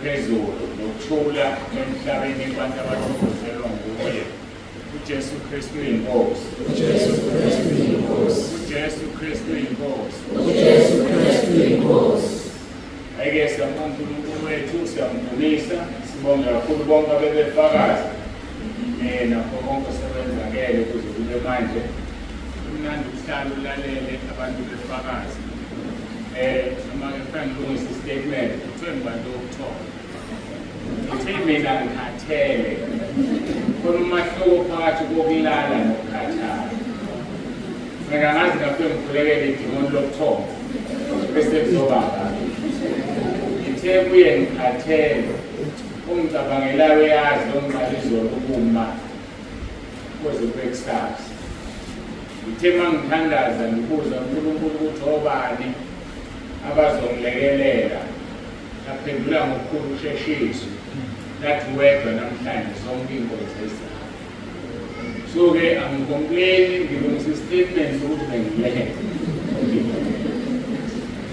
phezulu nokuthula emhlabeni kubantu abathokozelwa nguye. uJesu Kristu inkosi. uJesu Kristu inkosi. uJesu Kristu inkosi. uJesu Kristu inkosi. Ake siyambonga uNkulunkulu wethu, siyamdumisa, sibonge kakhulu bonke abebefakaza nakho konke osekwenzakele kuze kube manje. Kumnandi ukuhlala ulalele abantu befakaza. Noma ngifuna ngilungise istatement, kuthiwe ngibantu okuthola. Ngithe mina ngikhathele. Khona umahluko phakathi kokulala nokukhathala. Mina ngazi ngaphe ngikhulekele idimoni lokuthomba bese kuzobaba. Ngithe kuye ngikhathele. Ungicabangelayo yazi lo ngiqala izolo ukuma kuze kube kusasa. Ngithe mangithandaza ngibuza uNkulunkulu ukuthi obani abazongilekelela. Yaphendula ngokukhulu usheshiso. Lathi wedwa namhlanje zonke inkosi ezayo. So-ke angicomplaini, ngilungisa istatement ukuthi bengilehe.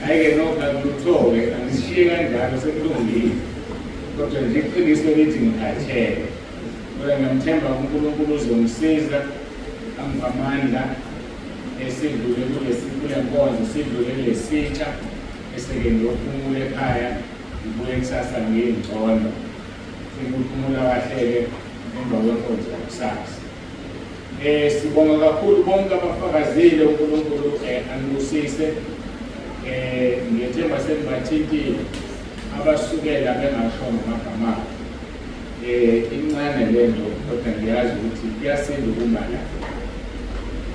Hhayi-ke nokho akulutho-ke, angisishiye kanjalo sekulungile. Kodwa nje iqiniso lithi ngikhathele. Kodwa ngiyamthemba uNkulunkulu uzongisiza, angiphe amandla, sidlule kule nkonzo, sidlule kule sitsha, bese-ke ngiyophumula ekhaya, ngibuye kusasa ngiyingcono. Ukuphumula kahle-ke emva kwenkonzo yakusasa. Sibonga kakhulu bonke abafakazile uNkulunkulu anibusise. Ngiyethemba senibathintile abasukela bengashongo amagama abo. Incane le nto kodwa ngiyazi ukuthi kuyasinda ukuma la.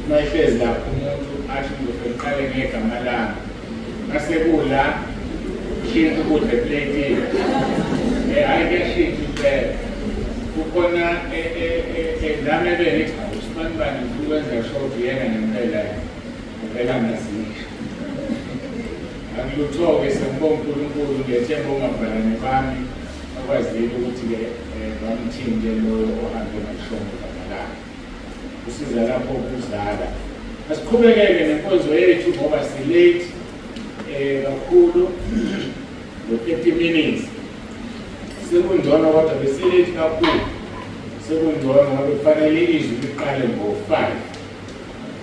Uma ehlezi lapho umuntu athi ngizofika ngiqale ngegama lami. Mase kula shintsha ukudla epletini. Hhayi kuyashintsha impela. Kukhona lami ebenithi usibani bani ukwenza short yena ngempela uvela ngazisho. Akulutho-ke sengibonga uNkulunkulu, ngiyethemba ongabhalane bami bakwazile ukuthi-ke bamthinte loyo ohambe ngashongo kamalanga. Usiza lapho ukuzala. Asiqhubekeke nenkonzo yethu ngoba si-late kakhulu ngo-30 minutes. Sekungcono kodwa besi-late kakhulu. Sekungcono ngoba kufanele izwi liqale ngo-5.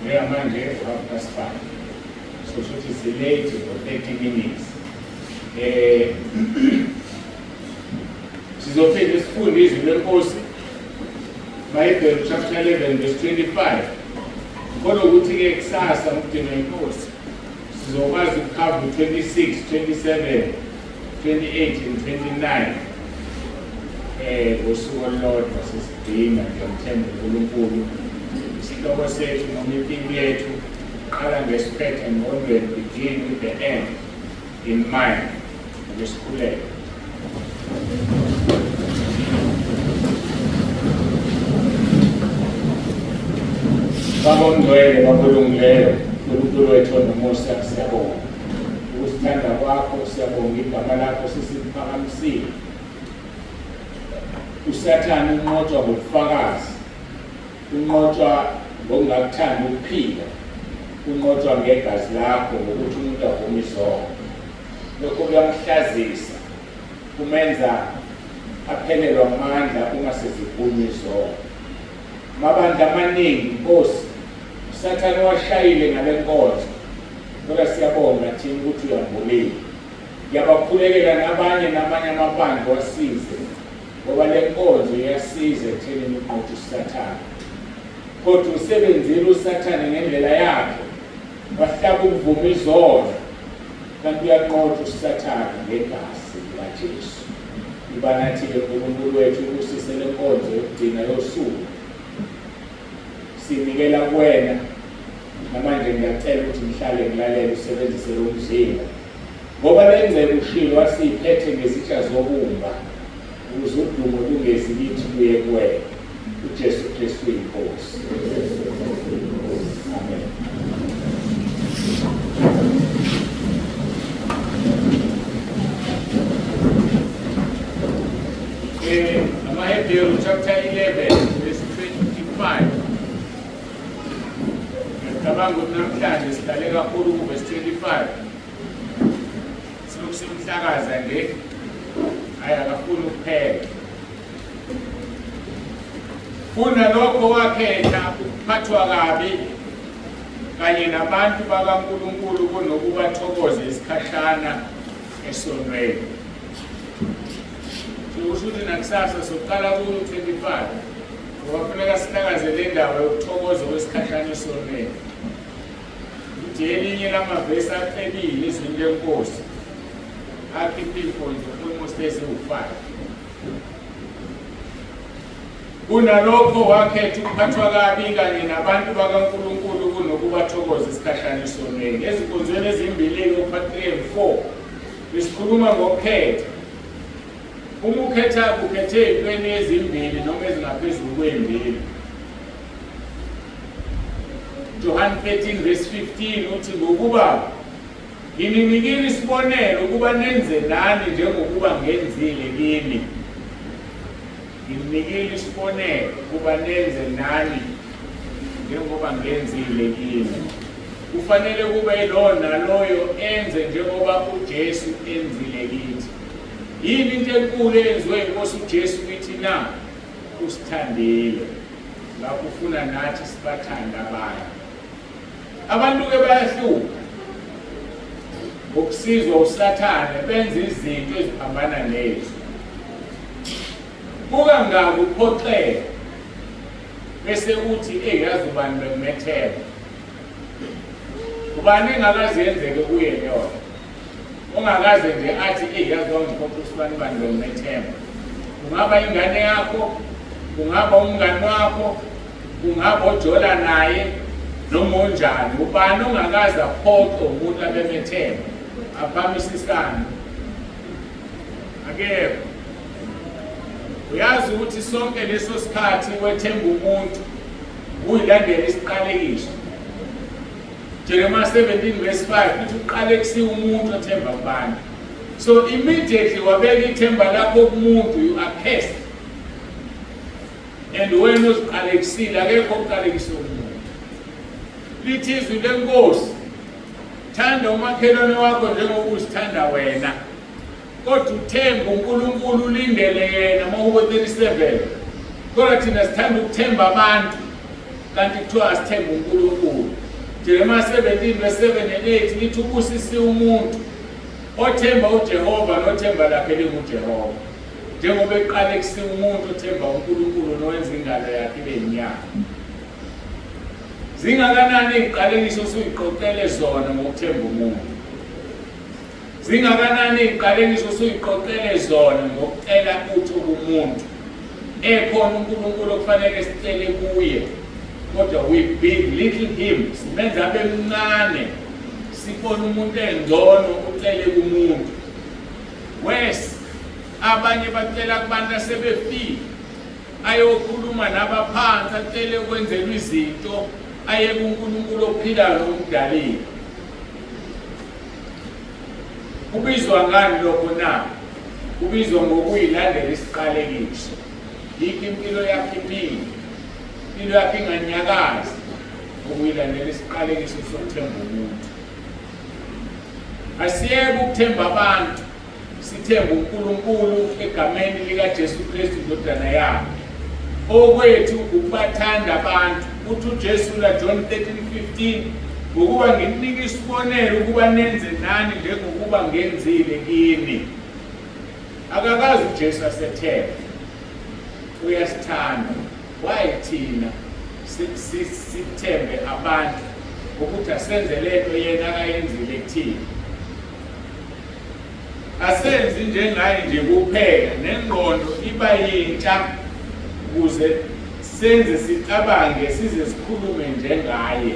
Njengamanje 5:30. So it's late for 30 minutes. Sizofika isifundo izwi lenkosi. Bhayibheli chapter 11 verse 25. Kodwa ukuthi-ke kusasa ngokudinga inkosi sizokwazi ukukhava 26, 27, 28 and 29. Ngosuku olulodwa sesidinga ngiyamthemba uNkulunkulu. Isihloko sethu noma impilo yethu qala ngesiphetho engqondweni, begin with the end in mind. Ngesikhuleko. Baba ongcwele, Baba olungileyo, uNkulunkulu wethu onomusa, siyabonga ukusithanda kwakho, siyabonga igama lakho sisiphakamisile. USathane unqotshwa ngobufakazi, unqotshwa ngokungakuthandi ukuphila, unqotshwa ngegazi lakho ngokuthi umuntu avume izono. Lokho kuyamhlazisa, kumenza aphelelwa amandla uma sezivunywa izono. Amabandla amaningi Nkosi uSathane washayile ngale nkonzo, kodwa siyabonga thina ukuthi uyambulile. Ngiyabakhulekela namanye amabandla wasize ngoba le nkonzo iyasiza ekuthenini uqothe uSathane. Kodwa usebenzile uSathane ngendlela yakhe, wahlaba ukuvuma izono, kanti uyanqotha uSathane ngegazi likaJesu. Iba nathi-ke uNkulunkulu wethu ubusise le nkonzo yokugcina yosuku. Sinikela kuwena, namanje ngiyacela ukuthi ngihlale ngilalele usebenzise lo mzimba. Ngoba le ngcebo ushilo wasiyiphethe ngezitsha zobumba, ukuze udumo lungezi kithi luye kuwena. uJesu Kristu inkosi. Amen. Amahebheru chapter 11 verse 25. Ngicabanga ukuthi namhlanje sihlale kakhulu ku verse 25. Siloku simhlakaza nge aya kunalokho wakhetha ukuphathwa kabi kanye nabantu bakaNkulunkulu kunokuba thokoze isikhashana esonweni. Kusho ukuthi nakusasa sokuqala ku-25 ngoba kufuneka sihlakazele indawo yokuthokoza kwesikhashana esonweni. Ukuthi elinye lamavesi acebile izwini lenkosi akhipha iy'mfonyo almost eziwu-5. Kunalokho wakhetha ukuphathwa kabi kanye nabantu bakaNkulunkulu kunokuba thokoza isikhashana esonweni. Ezinkonzweni ezimbili ku-3 and 4 besikhuluma ngokukhetha. Uma ukhetha ukhethe ey'ntweni ezimbili noma ezingaphezulu kwey'mbili. John 13 verse 15 uthi ngokuba ngininikile isibonelo ukuba nenze nani njengokuba ngenzile kimi. Ngininikile isibonelo ukuba nenze nani njengoba ngenzile kimi. Kufanele kube yilo naloyo enze njengoba uJesu enzile kithi. Yini into enkulu eyenziwe inkosi uJesu kithi na? Usithandile. Ngakho ufuna nathi sibathande abanye. Abantu-ke bayahluka ngokusizwa uSathane benza izinto eziphambana nezo. Kuka ngabo uphoxeka bese uthi yazi ubani bekumethela. Ubani engakaze yenzeke kuye yona. Ongakaze nje athi yazi wangiphoxa usibani bani bekumethela. Kungaba ingane yakho, kungaba umngani wakho, kungaba ojola naye noma onjani. Ubani ongakaze aphoxe umuntu abemethela aphamisisana. Akekho. Uyazi ukuthi sonke leso sikhathi wethemba umuntu uyilandela isiqalekiso. Jeremiah 17 verse 5 uthi uqalekise umuntu othemba kubantu. So immediately wabeka ithemba lakho kumuntu, you are cursed. And wena uziqalekisile akekho uqalekise umuntu. Lithi izwi lenkosi, thanda umakhelwane wakho njengoba uzithanda wena. Kodwa uthemba uNkulunkulu ulindele yena makubo 37. Kodwa thina sithanda ukuthemba abantu kanti kuthiwa sithemba uNkulunkulu. Jeremiah 17 verse 7 and 8 lithi ubusisiwe umuntu othemba uJehova nothemba lakhe linguJehova. Njengoba eqalekise umuntu othemba uNkulunkulu nowenza ingalo yakhe ibe yinyama. Zingakanani iziqalekiso usuyiqoqele zona ngokuthemba umuntu? Zingakanani iziqalekiso usuyiqoqele zona ngokucela uthu kumuntu? Ekhona uNkulunkulu okufanele sicele kuye. Kodwa we belittle him, simenza abe mncane, sibona umuntu engcono ucele kumuntu. Wes abanye bacela kubantu asebefile ayokhuluma nabaphansi acele ukwenzelwa izinto aye kuNkulunkulu ophilayo nomdalile. Kubizwa ngani lokho na? Kubizwa ngokuyilandela isiqalekiso. Yikho impilo yakhe imile, impilo yakhe inganyakazi ukuyilandela isiqalekiso sokuthemba umuntu. Asiyeke ukuthemba abantu, sithemba uNkulunkulu egameni likaJesu Kristu indodana yakhe. Okwethu ukubathanda abantu. Uthi uJesu la John 13:15 ngokuba ngininika isibonelo ukuba nenze nani njengokuba ngenzile kini. Akakazi uJesu asethemba, uyasithanda. Why thina sithembe abantu ukuthi asenze lento yena akayenzile kuthina? Asenzi njengaye nje kuphela, nengqondo iba yintsha ukuze senze sicabange size sikhulume njengaye.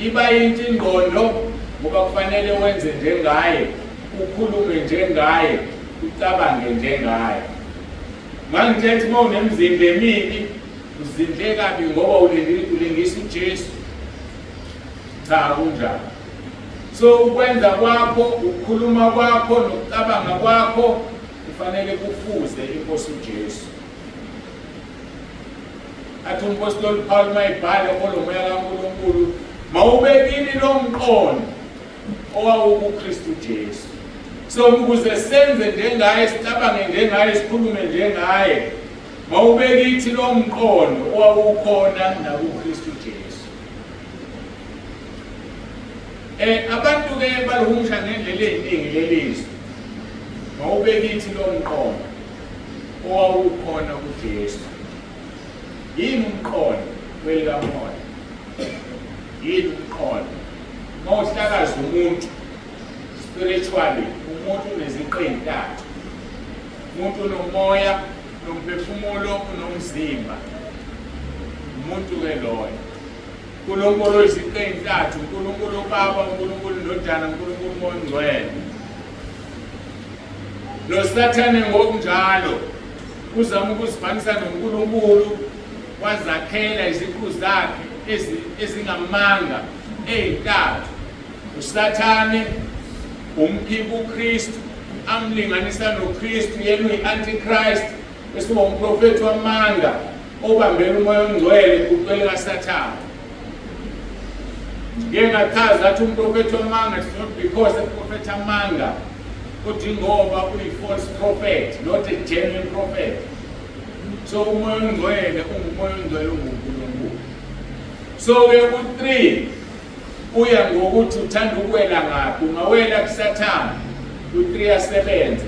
Iba yintsha ingqondo ngoba kufanele wenze njengaye, ukhulume njengaye, ucabange njengaye. Mangithethe uma unemizimba emibi, uzindle kabi ngoba ulingisa uJesu. Cha kunjalo. So ukwenza kwakho, ukukhuluma kwakho nokucabanga kwakho kufanele kufuze inkosi uJesu. Athi umpostoli Paul mayibhala kolomoya kaNkulunkulu, mawubekile lo mqondo owawukuKristu Jesu. So ukuze senze njengaye, sicabange njengaye, sikhulume njengaye, mawubekithi lo mqondo owawukhona nakuKristu Jesu. Abantu ke baluhumusha ngendlela eziningi lelizwi. Mawubekithi lo mqondo owawukhona kuJesu. Yini umqondo welikamoya? Yini umqondo? Mawuhlakaza umuntu spiritually, umuntu uneziqu ezintathu. Umuntu unomoya, nomphefumulo, unomzimba. Umuntu ke loyo. uNkulunkulu iziqu ezintathu, uNkulunkulu uBaba, uNkulunkulu iNdodana, uNkulunkulu uMoya oNgcwele. Lo Sathane ngokunjalo uzama ukuzifanisa noNkulunkulu, wazakhela iziqu zakhe ezingamanga ezintathu. uSathane umphika uKristu, amlinganisa noKristu, yena uyi-Antichrist, esingumprofethi wamanga obambela uMoya oNgcwele kuqwele kaSathane. Ngeke ngachaza athi umprofethi wamanga, it's not because a prophet amanga, kodwa ngoba uyi-false prophet, not a genuine prophet. So uMoya oNgcwele unguMoya oNgcwele, unguNkulunkulu. So ke u-3 uya ngokuthi uthanda ukuwela ngaphi. Ungawela kuSathane, u-3 asebenze.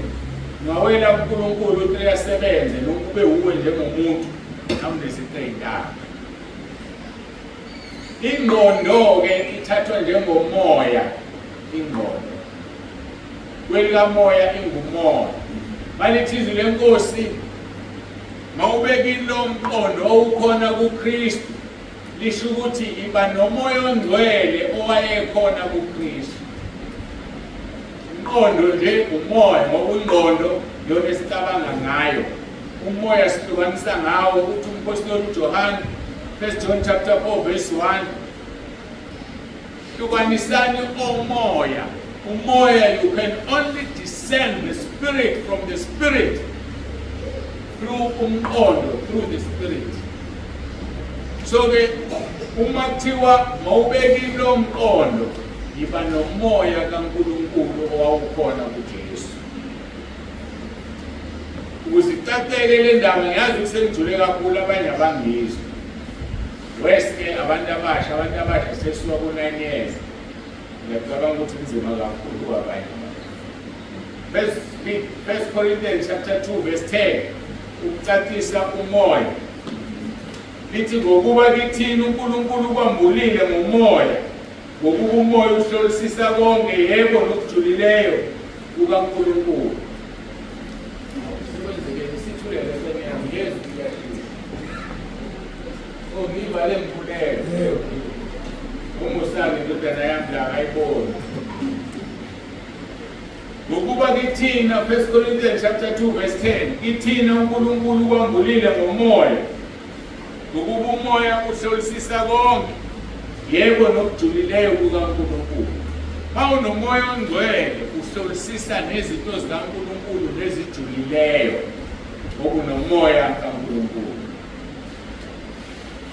Ungawela kuNkulunkulu, u-3 asebenze. Lokhu kube uwe njengomuntu awuneziqu ezintathu. Ingqondo ke ithathwa njengomoya. Ingqondo welikamoya ingumoya. Malithi izwi leNkosi mawubekile lo mqondo owukhona kuKristu, lisho ukuthi iba noMoya oNgcwele owayekhona kuKristu. Umqondo nje umoya, ngoba ingqondo yona esicabanga ngayo. Umoya sihlukanisa ngawo ukuthi umpostoli uJohane, 1 John chapter 4 verse 1, hlukanisani omoya. Umoya, you can only discern the spirit from the spirit through umqondo, through the spirit. So ke uma kuthiwa mawubekile lo mqondo, yiba nomoya kaNkulunkulu owawukhona kuJesu. Ukuze icaceke le ndaba, ngiyazi ukuthi sengijule kakhulu abanye abangizwa. Weske abantu abasha sesuka ku9 years. Ngiyacabanga ukuthi kunzima kakhulu kwabanye. First Corinthians chapter 2 verse 10 ukucacisa umoya. Lithi ngokuba kithini uNkulunkulu kwambulile ngomoya, ngokuba umoya uhlolisisa konke, yebo nokujulileyo kukaNkulunkulu. Sikwenzeke sithulele seniyami Yesu kuyashisa. Ngivale mkhuleko. Umusabe indodana yami la ayibona. Ngokuba kithina, 1 Corinthians chapter 2 verse 10, kithina uNkulunkulu kwambulile ngomoya, ngokuba umoya uhlolisisa konke, yebo nokujulileyo kukaNkulunkulu. MawunoMoya oNgcwele uhlolisisa nezinto zikaNkulunkulu nezijulileyo okunomoya kaNkulunkulu.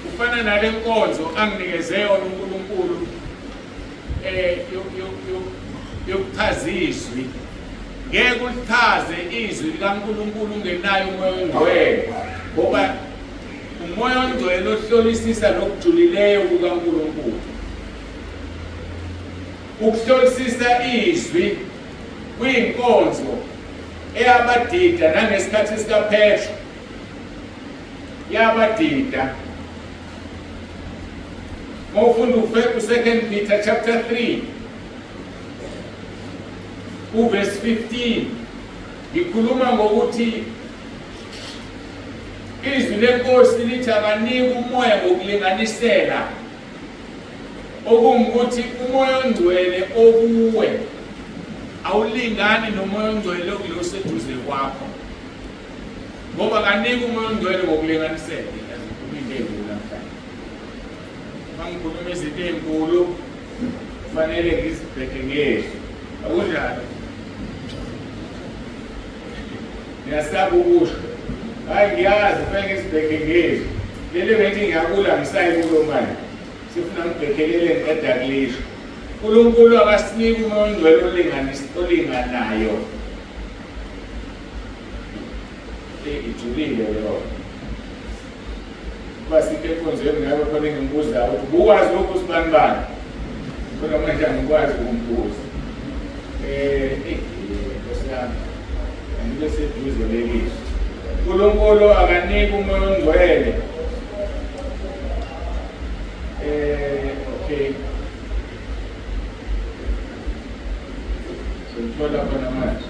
Kufana nale nkonzo anginikeze yona uNkulunkulu yokuchaza izwi. Ngeke ulichaze izwi likaNkulunkulu ungenayo uMoya oNgcwele, ngoba uMoya oNgcwele ohlolisisa nokujulileyo kukaNkulunkulu. Ukuhlolisisa izwi kuyinkonzo eyabadida nangesikhathi sikaPetro. Yabadida. Mawufunda u2 Peter chapter 3 verse 15, ikhuluma ngokuthi izwi leNkosi lithi akanika umoya ngokulinganisela, okungukuthi uMoya oNgcwele okuwe awulingani noMoya oNgcwele okuloseduze kwakho, ngoba kanika uMoya oNgcwele ngokulinganisela. Mangikhuluma izinto ezinkulu kufanele ngizibheke ngezwi, akunjalo? Ngiyasaba ukusho, hayi ngiyazi kufanele ngizibheke ngezwi. Leli bethi ngiyakula ngisayi kulo manje, sifuna ngibhekelele ngiqeda kulisho. uNkulunkulu akasiniki uMoya oNgcwele olinganayo. Ijulile yona. Basike ekonzweni ngabe khona engimbuzayo ukuthi bukwazi lokhu sibani bani. Kodwa manje angikwazi ukumbuza. Nkosiyami, angibe seduze lekizwi. uNkulunkulu akanika umoya ongcwele. Okay. Sithola khona manje.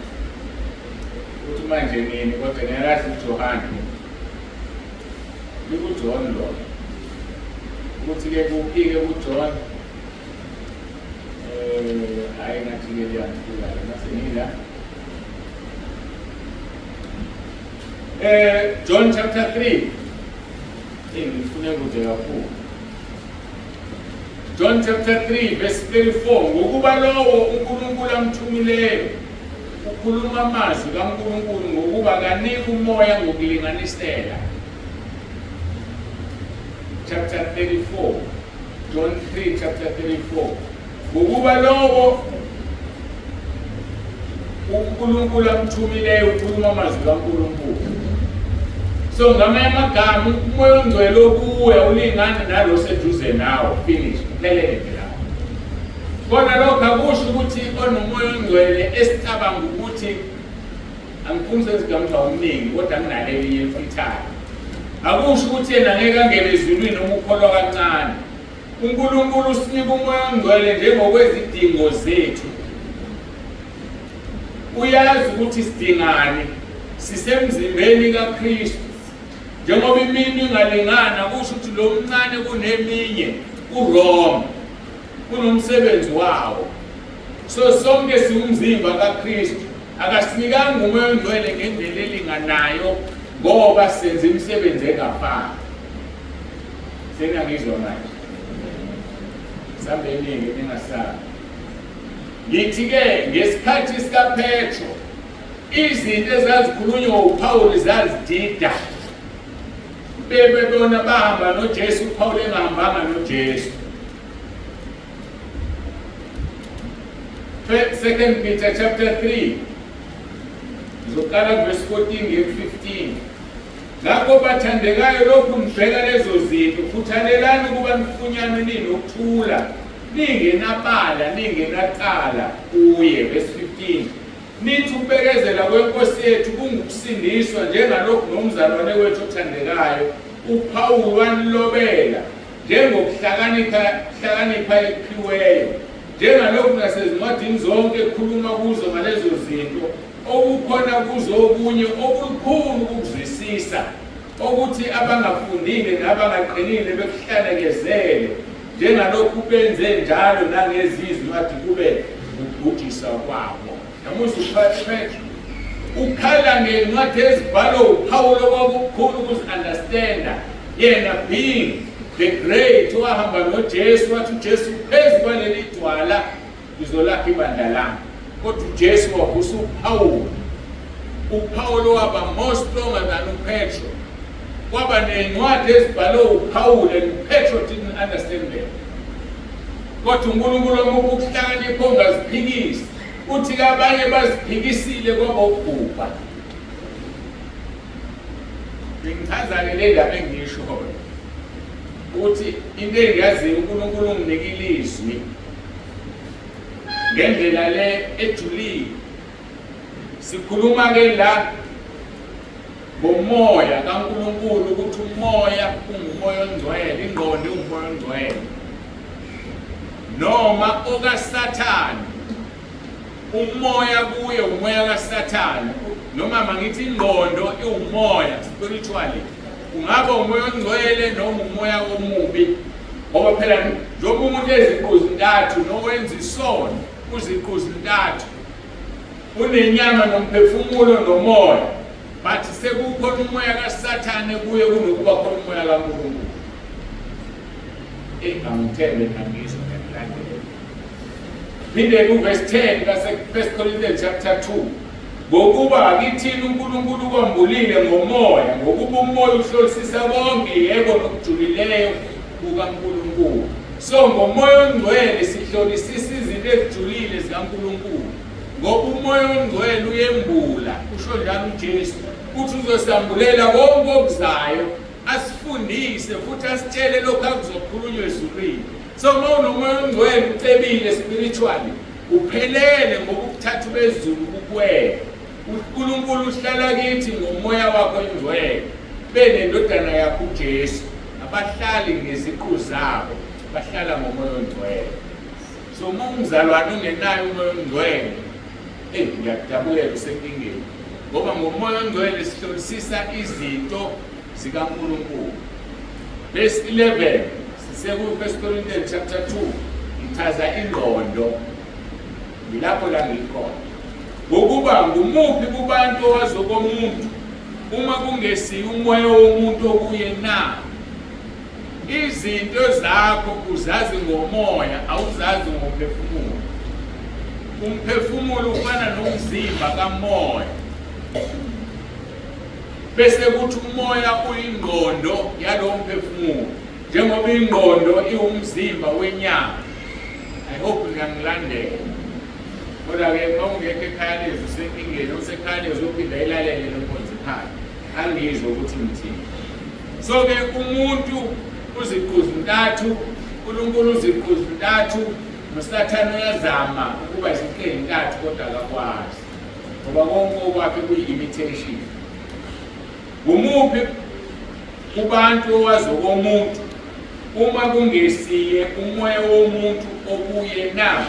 Uthi manje nini kodwa ngiyalazi uJohane. UJohn lo. Ukuthi-ke kuphike uJohn. Hayi ngathi ke liyakhula nasengila. John chapter 3. Ngifuna ukuthi kakhulu. John chapter 3 verse 34 ngokuba lowo uNkulunkulu amthumileyo ukhuluma amazwi kaNkulunkulu ngokuba kanika umoya ngokulinganisela. Chapter 34 John 3 chapter 34 ngokuba lowo uNkulunkulu amthumileyo ukhuluma amazwi kaNkulunkulu. So ngamanye amagama umoya ongcwele okuwe ulingana nalo seduze nawe. Finish. Kuphelele lapho. Kona lokho akusho ukuthi onomoya ongcwele esicabanga ukuthi angifuni sezigamtha omningi kodwa nginaleli yemfithayo. Akusho ukuthi yena ngeke angene ezulwini noma ukholwa kancane. uNkulunkulu usinika umoya ongcwele njengokwezidingo zethu. Uyazi ukuthi sidingani sisemzimbeni kaKristu. Njengoba imini ingalingana kusho ukuthi lo mncane kuneminye uRoma kunomsebenzi wawo. So sonke siwumzimba kaKristu. Akasinikanga umoya ongcwele ngendlela elinganayo ngoba senza imisebenzi engafani. Sengiyangizwa manje. Sambeni ngingasazi. Ngithi-ke ngesikhathi sikaPetro izinto ezazikhulunywa uPaul zazidida. Bebona bahamba noJesu, uPaul engahambanga noJesu. 2 Peter chapter 3 Zokala verse 14 nge 15. Ngakho bathandekayo lokhu nibheka lezo zinto khuthalelani ukuba nifunyane ninokuthula ningenabala ningenacala kuye verse 15. Nithi ukubekezela kwenkosi yethu kungukusindiswa njengalokhu nomzalwane wethu othandekayo uPaul wanilobela njengokuhlakanipha ephiweyo njengalokhu nasezincwadini zonke ekhuluma kuzo ngalezo zinto okukhona kuzo okunye okukhulu ukuzwisisa ukuthi abangafundile nabangaqinile bekuhlanekezele njengalokhu benze njalo nangezizwi wathi kube ukubhujisa kwabo. Namuhla uPetro ukhala ngencwadi ezibhalwe uPaul okukhulu ukuzi-understanda yena being the great wahamba noJesu wathi uJesu phezu kwaleli dwala izolakha ibandla lami. Kodwa uJesu wabusa uPaul waba more stronger than uPetro. Kwaba nencwadi ezibhalwe uPaul and Petro didn't understand them. Kodwa uNkulunkulu wamupha ukuhlakanipha ongaziphikisi. Uthi abanye baziphikisile kwaba ukubhubha. Ngichaza-ke le ndaba engiyishoyo ukuthi into engiyaziyo uNkulunkulu unginike ilizwi ngendlela le ejulile. Sikhuluma-ke la ngomoya kaNkulunkulu ukuthi umoya ungumoya ongcwele, ingqondo ungumoya ongcwele noma okaSathane. Umoya kuye umoya kaSathane noma mangithi ingqondo iwumoya spiritually. Kungaba umoya ongcwele noma umoya omubi. Ngoba phela njengoba umuntu eziqu zintathu nowenza isono uziqu zintathu unenyama nomphefumulo nomoya. But sekukhona umoya kaSathane kuye kunokuba khona umoya kaNkulunkulu. Angithembe ngizwe ngilandele. Phinde kuverse 10 ka1 Corinthians chapter 2. Ngokuba akithini uNkulunkulu kwambulile ngomoya ngokuba umoya uhlolisisa konke yebo nokujulileyo kukaNkulunkulu. So ngomoya ongcwele sihlolisisa izinto ezijulile zikaNkulunkulu. Ngoba umoya ongcwele uyembula usho njalo uJesu uthi uzosambulela konke okuzayo asifundise futhi asitshele lokho akuzokhulunywa ezulwini. So uma unomoya ongcwele ucebile spiritually uphelele ngokuthatha bezulu kukuwena. uNkulunkulu uhlala kithi ngomoya wakho ongcwele benendodana yakho uJesu abahlali ngeziqhu zabo bahlala ngomoya ongcwele. So uma umzalwane ungenayo umoya ongcwele ngiyakudabulela usenkingeni ngoba ngomoya ongcwele sihlolisisa izinto zikaNkulunkulu. Verse 11 siseku 1 Corinthians chapter 2 ichaza ingqondo yilapho la ngikhona ngokuba ngumuphi kubantu owazokomuntu uma kungesiyo umoya womuntu okuye na. Izinto zakho uzazi ngomoya awuzazi ngomphefumulo. Umphefumulo ufana nomzimba kamoya bese kuthi umoya uyingqondo yalo mphefumulo njengoba ingqondo iwumzimba wenyama. I hope ngiyangilandela. Kodwa-ke uma ungekho ekhaya lezi usenkingeni usekhaya lezi uphinda ilalele lenkonzo ekhaya angizwe ukuthi ngithini. So-ke umuntu uziqhu zintathu, uNkulunkulu uziqhu zintathu, noSathane uyazama ukuba iziqhu ezintathu kodwa akakwazi ngoba konke okwakhe kuyi-imitation. Ngumuphi kubantu owazokomuntu uma kungesiye umoya womuntu okuye na.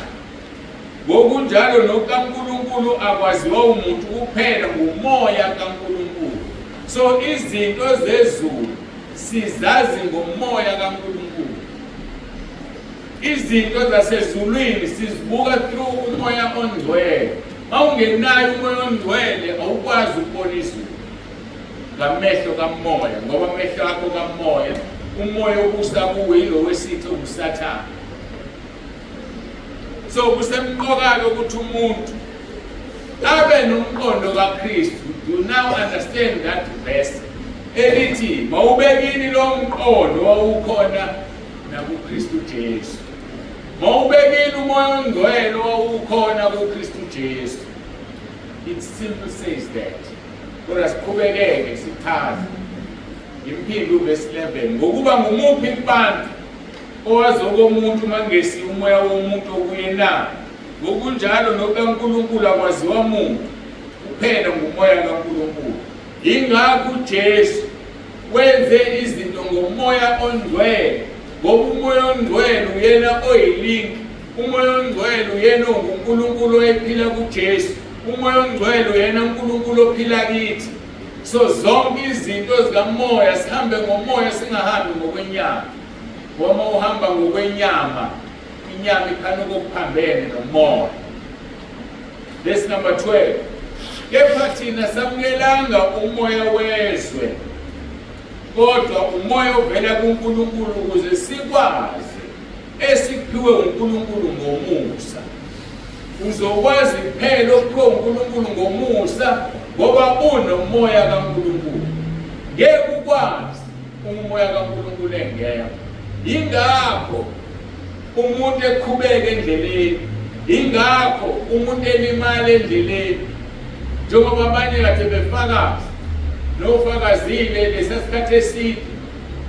Ngokunjalo nokaNkulunkulu akwaziwa umuntu kuphela ngumoya kaNkulunkulu. So izinto zezulu sizazi ngomoya kaNkulunkulu. Izinto zasezulwini sizibuka through umoya ongcwele. Mawungenayo umoya ongcwele awukwazi ukubona izulu ngamehlo kamoya ngoba amehlo akho kamoya umoya obusa kuwe yilo wesitho ubusathana. So kusemqoka ukuthi umuntu abe nomqondo kaKristu. You now understand that verse elithi mawubekini lo mqondo wawukhona nakuKristu Jesu. Mawubekini umoya ongcwele wawukhona kuKristu Jesu. It simply says that. Kodwa siqhubekeke sichaze imphilo verse 11 ngokuba ngumuphi kubantu owazokomuntu mangesi umoya womuntu okuye na. Ngokunjalo nokaNkulunkulu akwaziwa umuntu kuphela ngumoya kaNkulunkulu. Ingakho uJesu wenze izinto ngomoya ongcwele ngoba umoya ongcwele uyena oyilink. Umoya ongcwele uyena onguNkulunkulu oyephila kuJesu. Umoya ongcwele uyena uNkulunkulu ophila kithi. So zonke izinto zikamoya sihambe ngomoya singahambi ngokwenyama. Uma uhamba ngokwenyama inyama ikhanuka okuphambene nomoya. Verse number 12. Kepha thina samukelanga umoya wezwe kodwa umoya ovela kuNkulunkulu ukuze sikwazi esikuphiwe uNkulunkulu ngomusa. Uzokwazi kuphela okuphiwe uNkulunkulu ngomusa ngoba unomoya kaNkulunkulu. Ngeke ukwazi umoya kaNkulunkulu engekho. Ingakho umuntu eqhubeka endleleni. Ingakho umuntu elimala endleleni. Njengoba abanye kade befakaza nofakazile lesasikhathi eside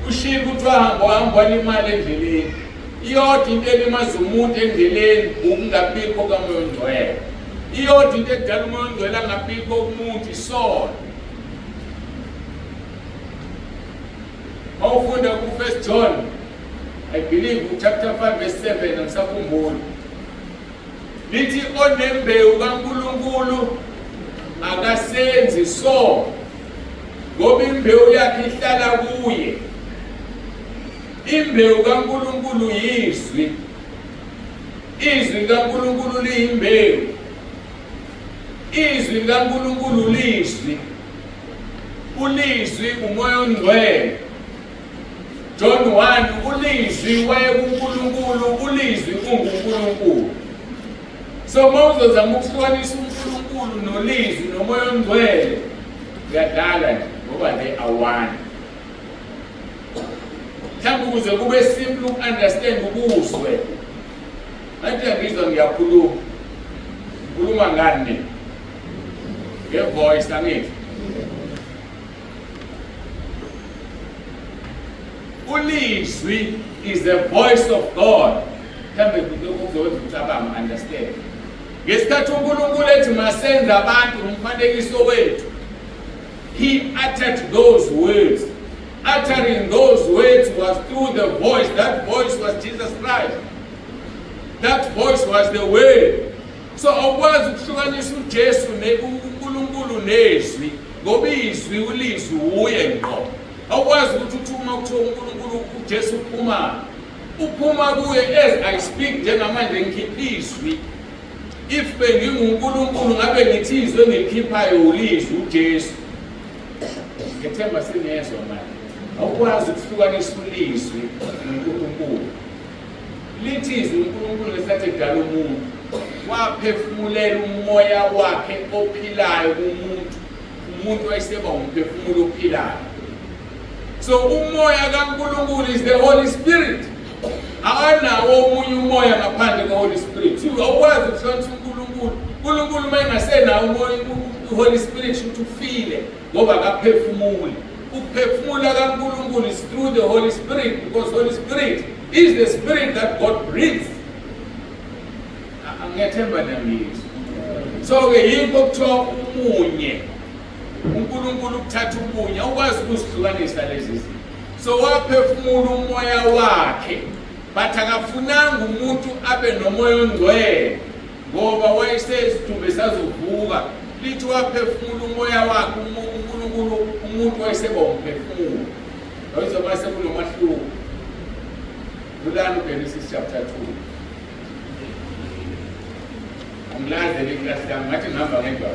ushika ukuthi wahamba walimala endleleni. Iyodwa into elimaza umuntu endleleni ukungabikho kamoya ongcwele. Iyodwa into edala umoya ongcwele angabikho kumuntu isono. Mawufunda ku 1 John I believe chapter 5 verse 7 angisakhumbuli. Lithi onembewu kaNkulunkulu akasenzi so ngoba imbewu yakhe ihlala kuye. Imbewu kaNkulunkulu yizwi. Izwi kaNkulunkulu liyimbewu. Izwi kaNkulunkulu lizwi. Ulizwi umoya ongcwele. John 1 ulizwi waye kuNkulunkulu ulizwi kunguNkulunkulu. So mawuzozama ukuhlukanisa uNkulunkulu nolizwi nomoya ongcwele kuyadala ngoba they are one. Mhlawumbe ukuze kube simple ukunderstand ukuzwe. Nathi angizwa ngiyakhuluma. Ngikhuluma ngani? Ngevoice angithi. ulizwi is the voice of God. Mhlambe kuzowenza ucabanga understand. Ngesikhathi uNkulunkulu ethi masenze abantu umfanekiso wethu, he uttered those words. Uttering those words was through the voice. That voice was Jesus Christ. That voice was the word. So awukwazi ukuhlukanisa uJesu uNkulunkulu nezwi, ngoba izwi ulizwi uye ngqo. Awukwazi ukuthi uma kuthiwa uNkulunkulu uJesu uphuma kuye as I speak njengamanje ngikhipha izwi. If benginguNkulunkulu ngabe ngithi izwi engilikhiphayo ulizwi uJesu. Ngethemba sinezwa manje. Awukwazi ukuhlukanisa ulizwi noNkulunkulu. Lithi izwi uNkulunkulu lesathi edala umuntu, waphefumulela umoya wakhe ophilayo kumuntu. Umuntu wayeseba umphefumulo ophilayo. So umoya kaNkulunkulu is the Holy Spirit. Awanawo omunye umoya ngaphandle kaHoly Spirit. Awukwazi ukuhlukanisa uNkulunkulu mayengasenawo uHoly Spirit ukuthi ufile ngoba akaphefumuli. Ukuphefumula kaNkulunkulu is through the Holy Spirit, because Holy Spirit is the spirit that God breathes. Ngiyethemba nangizwe. So ke yikho kuthiwa umunye. uNkulunkulu ukuthatha umunye, awukwazi ukuzihlukanisa lezi zinto. So waphefumula umoya wakhe, but akafunanga umuntu abe nomoya ongcwele ngoba wayesezidumbe sazovuka. Lithi waphefumula umoya wakhe uNkulunkulu, umuntu wayeseba umphefumulo. Awuzoba sekunomahluko. Bulani uGenesis chapter 2. Anglazi leklasi yami ngathi ngihamba ngedwa.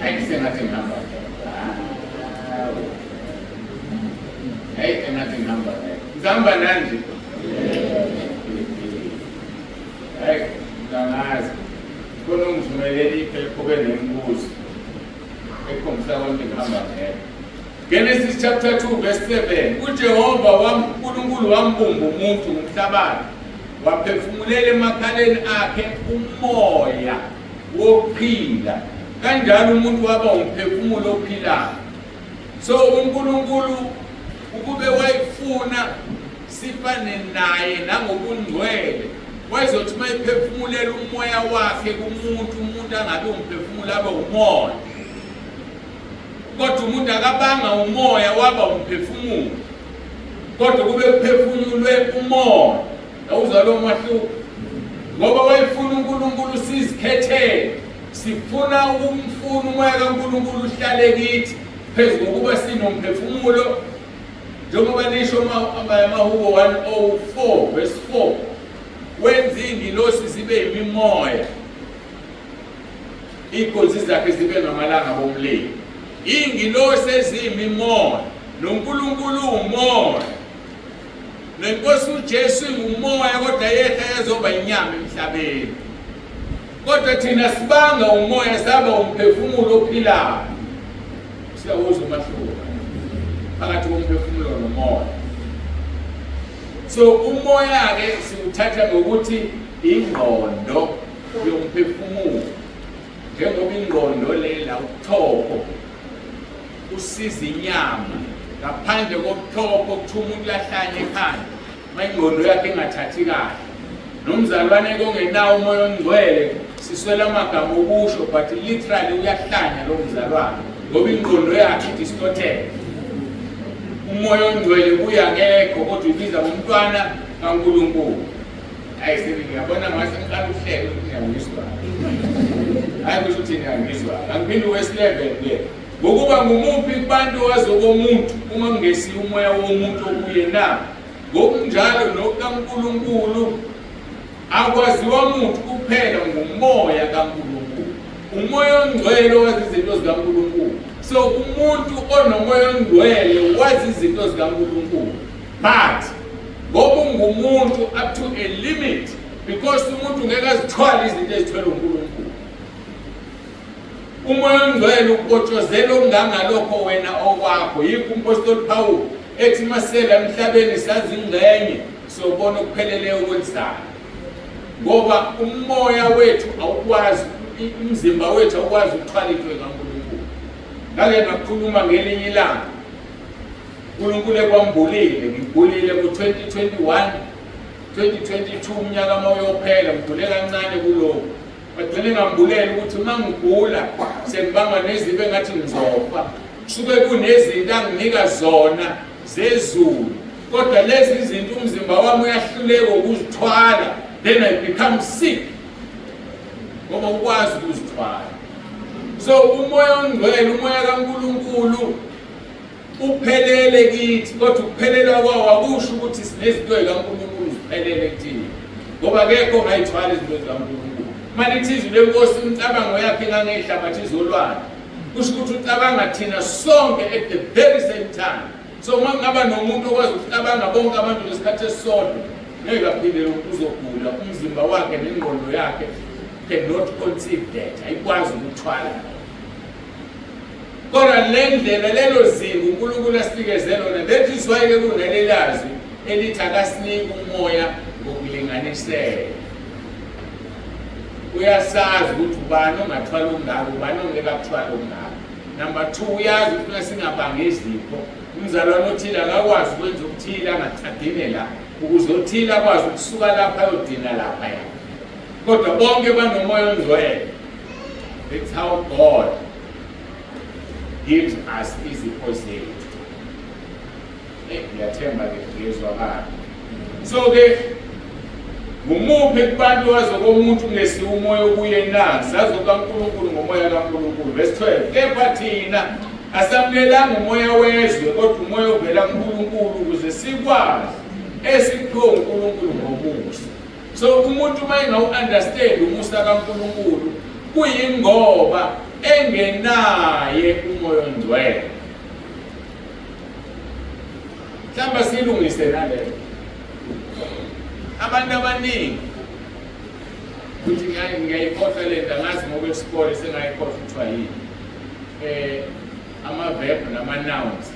Hayi sengathi ngihamba. Hayi engathi ngihamba. Ngihamba nanje. Hayi ngangazi. Khona ungithumelele iphepha kube nembuzo. Ekhombisa konke ngihamba ngedwa. Genesis chapter 2 verse 7. uJehova uNkulunkulu wambumba umuntu ngomhlabathi, waphefumulela emakhaleni akhe umoya wokuphila. Kanjalo umuntu waba umphefumulo ophilayo. So uNkulunkulu ukube wayefuna sifane naye nangobungcwele, wayezothi mayiphefumulela umoya wakhe kumuntu, umuntu angabe umphefumulo abe umoya. Kodwa umuntu akabanga umoya waba umphefumulo. Kodwa kube kuphefumulwe umoya. Awuzwa lo mahluko. Ngoba wayefuna uNkulunkulu sizikhethele. Sifuna umfuna umoya kaNkulunkulu uhlale kithi phezu kokuba sinomphefumulo. Njengoba nisho amaHubo 104 verse 4. Wenza ingilosi zibe imimoya, igonzi zakhe zibe ngamalanga bomlilo. Ingilosi eziyimimoya, noNkulunkulu umoya. Nenkosi uJesu ngumoya, kodwa yekha yazoba inyama emhlabeni. Kodwa thina sibanga umoya saba umphefumulo ophilayo. Siyawuzwa umahluko phakathi komphefumulo nomoya. So umoya ke siwuthatha ngokuthi ingqondo yomphefumulo. Njengoba ingqondo lela ubuthopho usiza inyama, ngaphandle kobuthopho kuthi umuntu lahlanye ekhanda mayingqondo yakhe engathathi kahle. Nomzalwane kongenawo umoya ongcwele siswela amagama okusho, but literally uyahlanya lo mzalwane ngoba ingqondo yakhe distorted. Umoya ongcwele kuya ngekho, kodwa ubiza umntwana kaNkulunkulu. Hayi ngiyabona ngase ngiqala uhlelo ngiyangizwa. Hayi kusho ukuthi ngiyangizwa. Angiphindi verse 11 ke. Ngokuba ngumuphi kubantu wazokomuntu uma kungesiyo umoya womuntu okuye na. Ngokunjalo nokaNkulunkulu akwaziwa umuntu kuphela ngumoya kaNkulunkulu. Umoya ongcwele wazi izinto zikaNkulunkulu. So umuntu onomoya ongcwele wazi izinto zikaNkulunkulu. But ngoba ungumuntu up to a limit, because umuntu ngeke azithwale izinto ezithwele uNkulunkulu. Umoya ongcwele ukotshozela okungangalokho wena okwakho. Yikho umpostoli Paul ethi masela emhlabeni sazi ingxenye sobona okupheleleyo okwenzayo. Ngoba umoya wethu awukwazi, umzimba wethu awukwazi ukuthwala into kaNkulunkulu. Ngake ngakhuluma ngelinye ilanga uNkulunkulu ekwambulile, ngibulile ku-2021, 2022 umnyaka uma uyophela, ngibule kancane kulokhu. Bagcine ngambulela ukuthi uma ngigula sengibanga nezifo engathi ngizofa. Kusuke kunezinto anginika zona zezulu. Kodwa lezi izinto umzimba wami uyahluleka ukuzithwala. Then I become sick. Ngoba ukwazi ukuzithwala. So umoya ongcwele, umoya kaNkulunkulu uphelele kithi, kodwa ukuphelela kwawo akusho ukuthi sinezinto zikaNkulunkulu ziphelele kuthina. Ngoba akekho ongayithwala izinto zikaNkulunkulu. Manje izwi lenkosi imicabango yakhe ingangehlabathi izolwana. Kusho ukuthi ucabanga thina sonke at the very same time. So uma ngaba nomuntu okwazi ukucabanga bonke abantu ngesikhathi esisodwa, ngeke aphinde ukuzogula, umzimba wakhe nengqondo yakhe cannot conceive that. Ayikwazi ukuthwala. Kodwa le ndlela lelo zinga uNkulunkulu asinikeze lona, that is why ke kunelelazwi elithi akasiniki umoya ngokulinganisela. Uyasazi ukuthi ubani ongathwala ongako, ubani ongeke akuthwala ongako. Number 2, uyazi ukuthi singabanga izipho. Umzalwane othile akakwazi ukwenza ukuthile angathadine la, ukuze othile akwazi ukusuka lapha ayodina lapha ya. Kodwa bonke banomoya ongcwele. That's how God gives us izipho zethu. Ngiyathemba ke ngizwakala. So ke ngumuphi kubantu wazokomuntu ngesiwe umoya ubuye na, sazo kaNkulunkulu ngomoya kaNkulunkulu. Verse 12. Kepha thina asamlelanga umoya wezwe, kodwa umoya ovela kuNkulunkulu ukuze sikwazi esiphiwe uNkulunkulu ngomusa. So umuntu uma engawu-understand umusa kaNkulunkulu, kuyingoba engenaye umoya ongcwele. Mhlawumbe silungise naleyo. Abantu abaningi ukuthi ngiyayikhohlwa le nto, angazi ngokwesikole sengayikhohlwa kuthiwa yini. Ama-verb nama-nouns.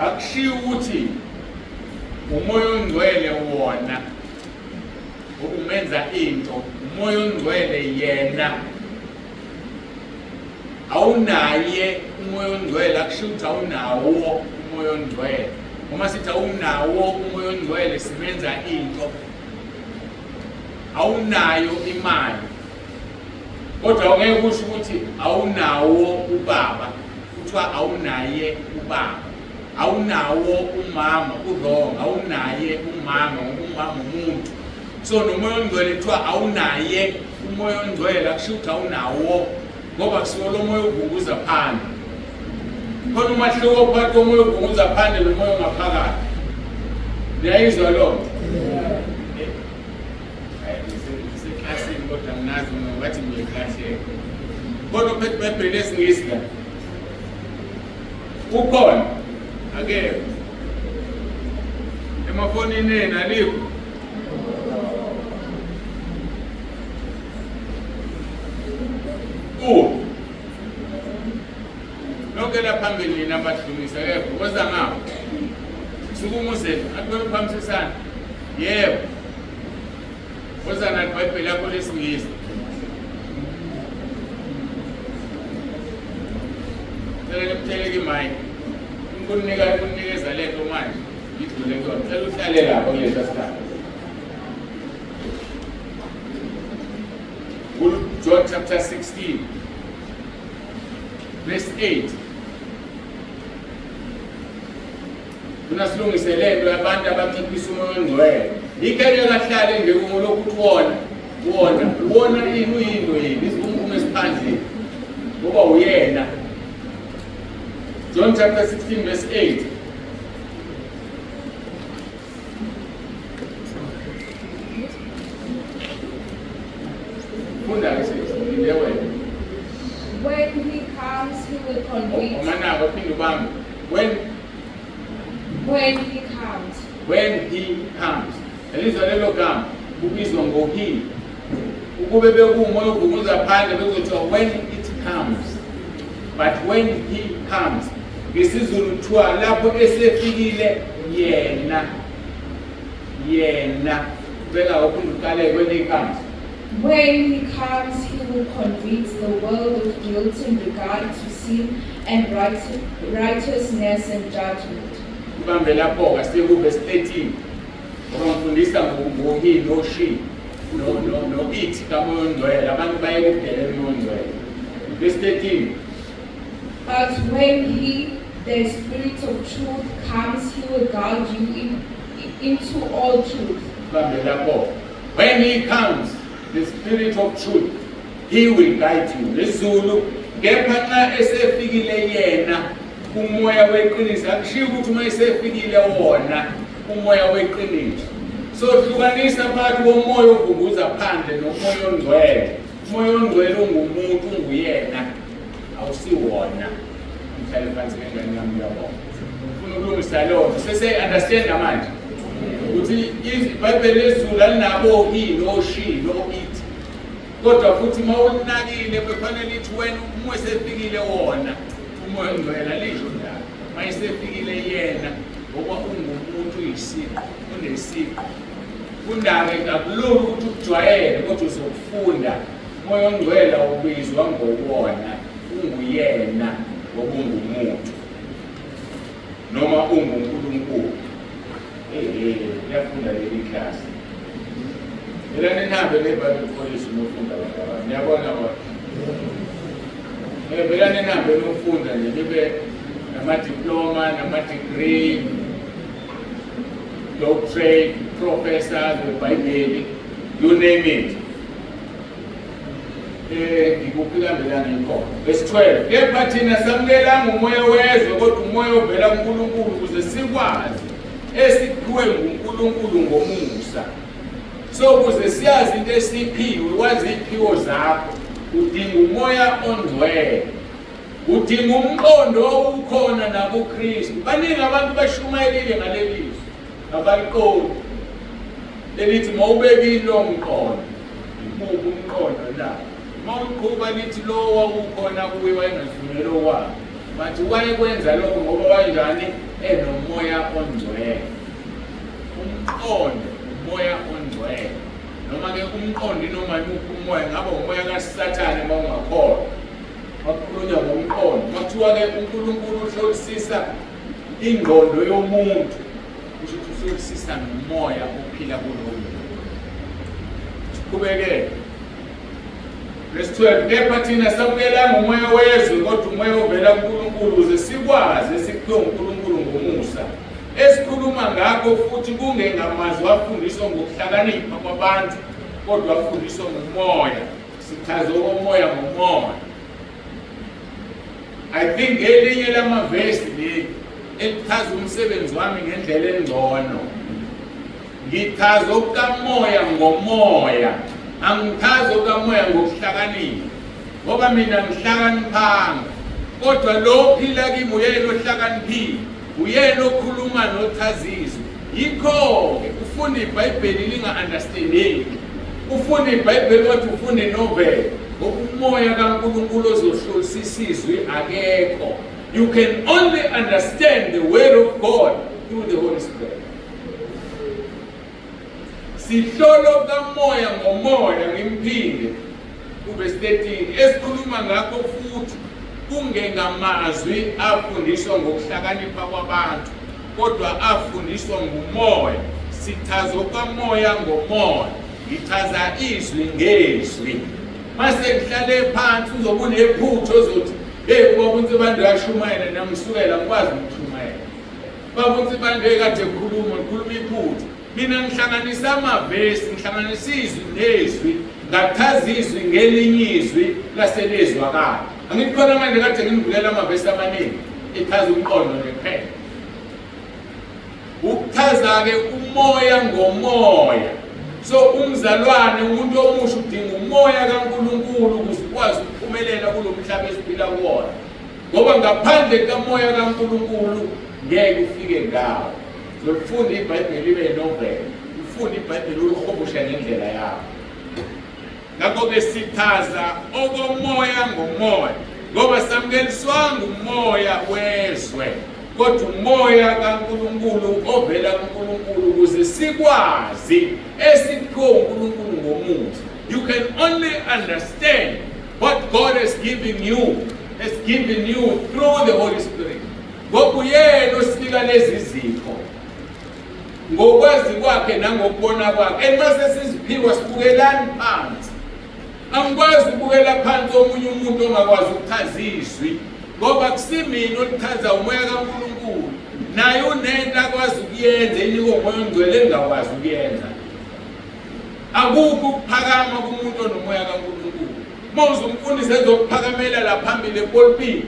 Akushiwo ukuthi umoya ongcwele wona ukumenza into, umoya ongcwele yena awunaye umoya ongcwele. Akushiwo ukuthi awunawo umoya ongcwele. Uma sithi awunawo umoya ongcwele simenza into, awunayo imali. Kodwa ngeke kusho ukuthi awunawo ubaba, kuthiwa awunaye ubaba. Awunawo umama, wrong. Awunaye umama, umama umuntu. So nomoya ongcwele kuthiwa awunaye umoya ongcwele, akusho ukuthi awunawo, ngoba kusuka lo moya uvunguza phandle. Khona umahluko phakathi komoya ovunguza phandle nomoya ongaphakathi. Niyayizwa lo? Iseklasini kodwa nginazi ngathi ngiyeklasini. Kodwa uphethe iBhayibheli lesingisi la. Ukhona? Akekho. Emafonini ena alikho. Lonke la phambili nabadlulisa yebo kwenza ngapho. Sukumuzela akubona phambisana. Yebo. Kwenza na iBhayibheli lakho lesingisi. Ngeke mtheleke mic. Ukunikeza lento manje. Ngidlule kuyona. Cela uhlale lapho kulesa sikhathi. John chapter 16. Verse 8. Kunasilungiselelo abantu abanciphisa umoya ongcwele. Ikele kahlale ngekumo lokuthi wona ini uyinto yini isivumbumo esiphandle. Ngoba uyena. John chapter 16 verse 8. Funda isilewe. When he comes, he will convict. When he comes. Elizwa lelo gama kubizwa ngohi. Ukube bekumoya ovunguza phandle bezothiwa when it comes. But when he comes, ngesizulu kuthiwa lapho esefikile yena. Beka ukundiqale when he comes. When he comes, he will convict the world of guilt in regard to sin and righteousness and judgment. Ubambe lapho kasike verse 13. Ngomfundisa ngohi no she no it kamoya ngcwele abantu baye kuphela emoya ngcwele. Verse 13. But when he, the Spirit of truth, comes, he will guide you into all truth. Ubambe lapho. When he comes, the Spirit of truth, he will guide you. Lesizulu kepha nxa esefikile yena umoya weqiniso akushiyo ukuthi uma esefikile wona umoya weqiniso. So hlukanisa phakathi komoya ovunguza phandle nomoya ongcwele. Umoya ongcwele ungumuntu unguyena awusiwona. Mhlale phansi ngengane yami yabo. Ufuna ukulungisa lokho sese understand manje. Ukuthi iBhayibheli lesizulu alinabo he no she no it. Kodwa futhi mawulinakile kufanele lithi wena uma esefikile wona umoya ongcwele alisho njalo. Mayisefikile yena ngoba ungumuntu uyisiqu unesiqu. Kundake akulula ukuthi ukujwayele kodwa uzokufunda umoya ongcwele ubizwa ngowona unguyena ngoba ungumuntu noma unguNkulunkulu. Ngiyafunda leli class. Ela nihambe neBhayibheli College nofunda abantu. Ngiyabona kodwa. Bela nihambe nofunda nje nibe nama-diploma, nama-degree, doctorate, professors weBhayibheli, you name it. Ngikuphi kambelana ngikho. Verse 12. Kepha thina samukelanga umoya wezwe kodwa umoya ovela kuNkulunkulu ukuze sikwazi esiphiwe nguNkulunkulu ngomusa. So ukuze siyazi into esiphiwe, wazi iziphiwo zakho, udinga umoya ongcwele. Udinga umqondo okhona nakuKristu. Baningi abantu bashumayelile ngalelizwi. Abaliqondi. Elithi mawubekile lo mqondo. Imubu umqondo la. Mawuqhuba lithi lo wawukhona kuwe wayengafunela wakho. Bathi wayekwenza lokho ngoba kanjani enomoya ongcwele. Umqondo, umoya ongcwele. Noma ke umqondo noma yuphi umoya ngaba umoya kaSathane mawungakholwa. Wakhulunywa ngomqondo. Mathiwa ke uNkulunkulu uhlolisisa ingqondo yomuntu. Kusho ukuthi uhlolisisa nomoya ophila kulo muntu. Kubeke Verse 12. Kepha thina samukelanga umoya wezwe kodwa umoya ovela kuNkulunkulu ukuze sikwazi esiphiwe uNkulunkulu ngomusa. Esikhuluma ngakho futhi kungengamazwi afundiswa ngokuhlakanipha kwabantu kodwa afundiswa ngomoya. Sichaza umoya ngomoya. I think elinye lamavesi le elichaza umsebenzi wami ngendlela engcono. Ngichaza okamoya ngomoya. Angichaza okamoya ngokuhlakanipha. Ngoba mina ngihlakaniphanga. Kodwa lo phila kimi uyena ohlakaniphile. Uyena okhuluma nochazizwe. Yikho ke ufunda iBhayibheli linga-understandeki. Ufunda iBhayibheli wathi ufunda inovel. Umoya kaNkulunkulu ozohlolisisa izwi akekho. You can only understand the word of God through the Holy Spirit. Sihlolo kamoya ngomoya ngimphinde kuverse 13 esikhuluma ngakho futhi kungengamazwi afundiswa ngokuhlakanipha kwabantu kodwa afundiswa ngumoya. Sichaza kamoya ngomoya. Ngichaza izwi ngezwi. Mase ngihlale phansi uzoba unephutho ozothi babunzi bantu yashumayela namsukela ngikwazi ukuchumayela. Babunzi bantu ekade ngikhuluma iphutho. Mina ngihlanganisa amavesi, ngihlanganisa izwi nezwi, ngachaza izwi ngelinye izwi laselezwakala. Angikhona manje kade ngivulela amavesi amaningi echaza umqondo nephela. Ukuchaza ke umoya ngomoya. So umzalwane umuntu omusha udinga umoya kaNkulunkulu ukuze ukwazi ukuphumelela kulomhlaba esiphila kuwona. Ngoba ngaphandle kamoya kaNkulunkulu ngeke ufike ngawo. Ufunda iBhayibheli ibe novel. Ufunda iBhayibheli ulikhobosha ngendlela yakho. Ngakho ke sichaza okomoya ngomoya. Ngoba samukeliswanga umoya wezwe. Kodwa umoya kaNkulunkulu ovela kuNkulunkulu ukuze sikwazi esiphiwe uNkulunkulu ngomusa. You can only understand what God has given you through the Holy Spirit. Ngokuyena osika lezi zipho. Ngokwazi kwakhe nangokubona kwakhe. Emase siziphiwa sibukelani phansi. Angikwazi ukubukela phansi omunye umuntu ongakwazi ukuchaza izwi. Ngoba kusimini olichaza umoya kaNkulunkulu. Naye unento akwazi ukuyenza enika umoya ongcwele engakwazi ukuyenza. Akukho ukuphakama kumuntu onomoya kaNkulunkulu. Mawuze umfundisi ezokuphakamela la phambili epulpit,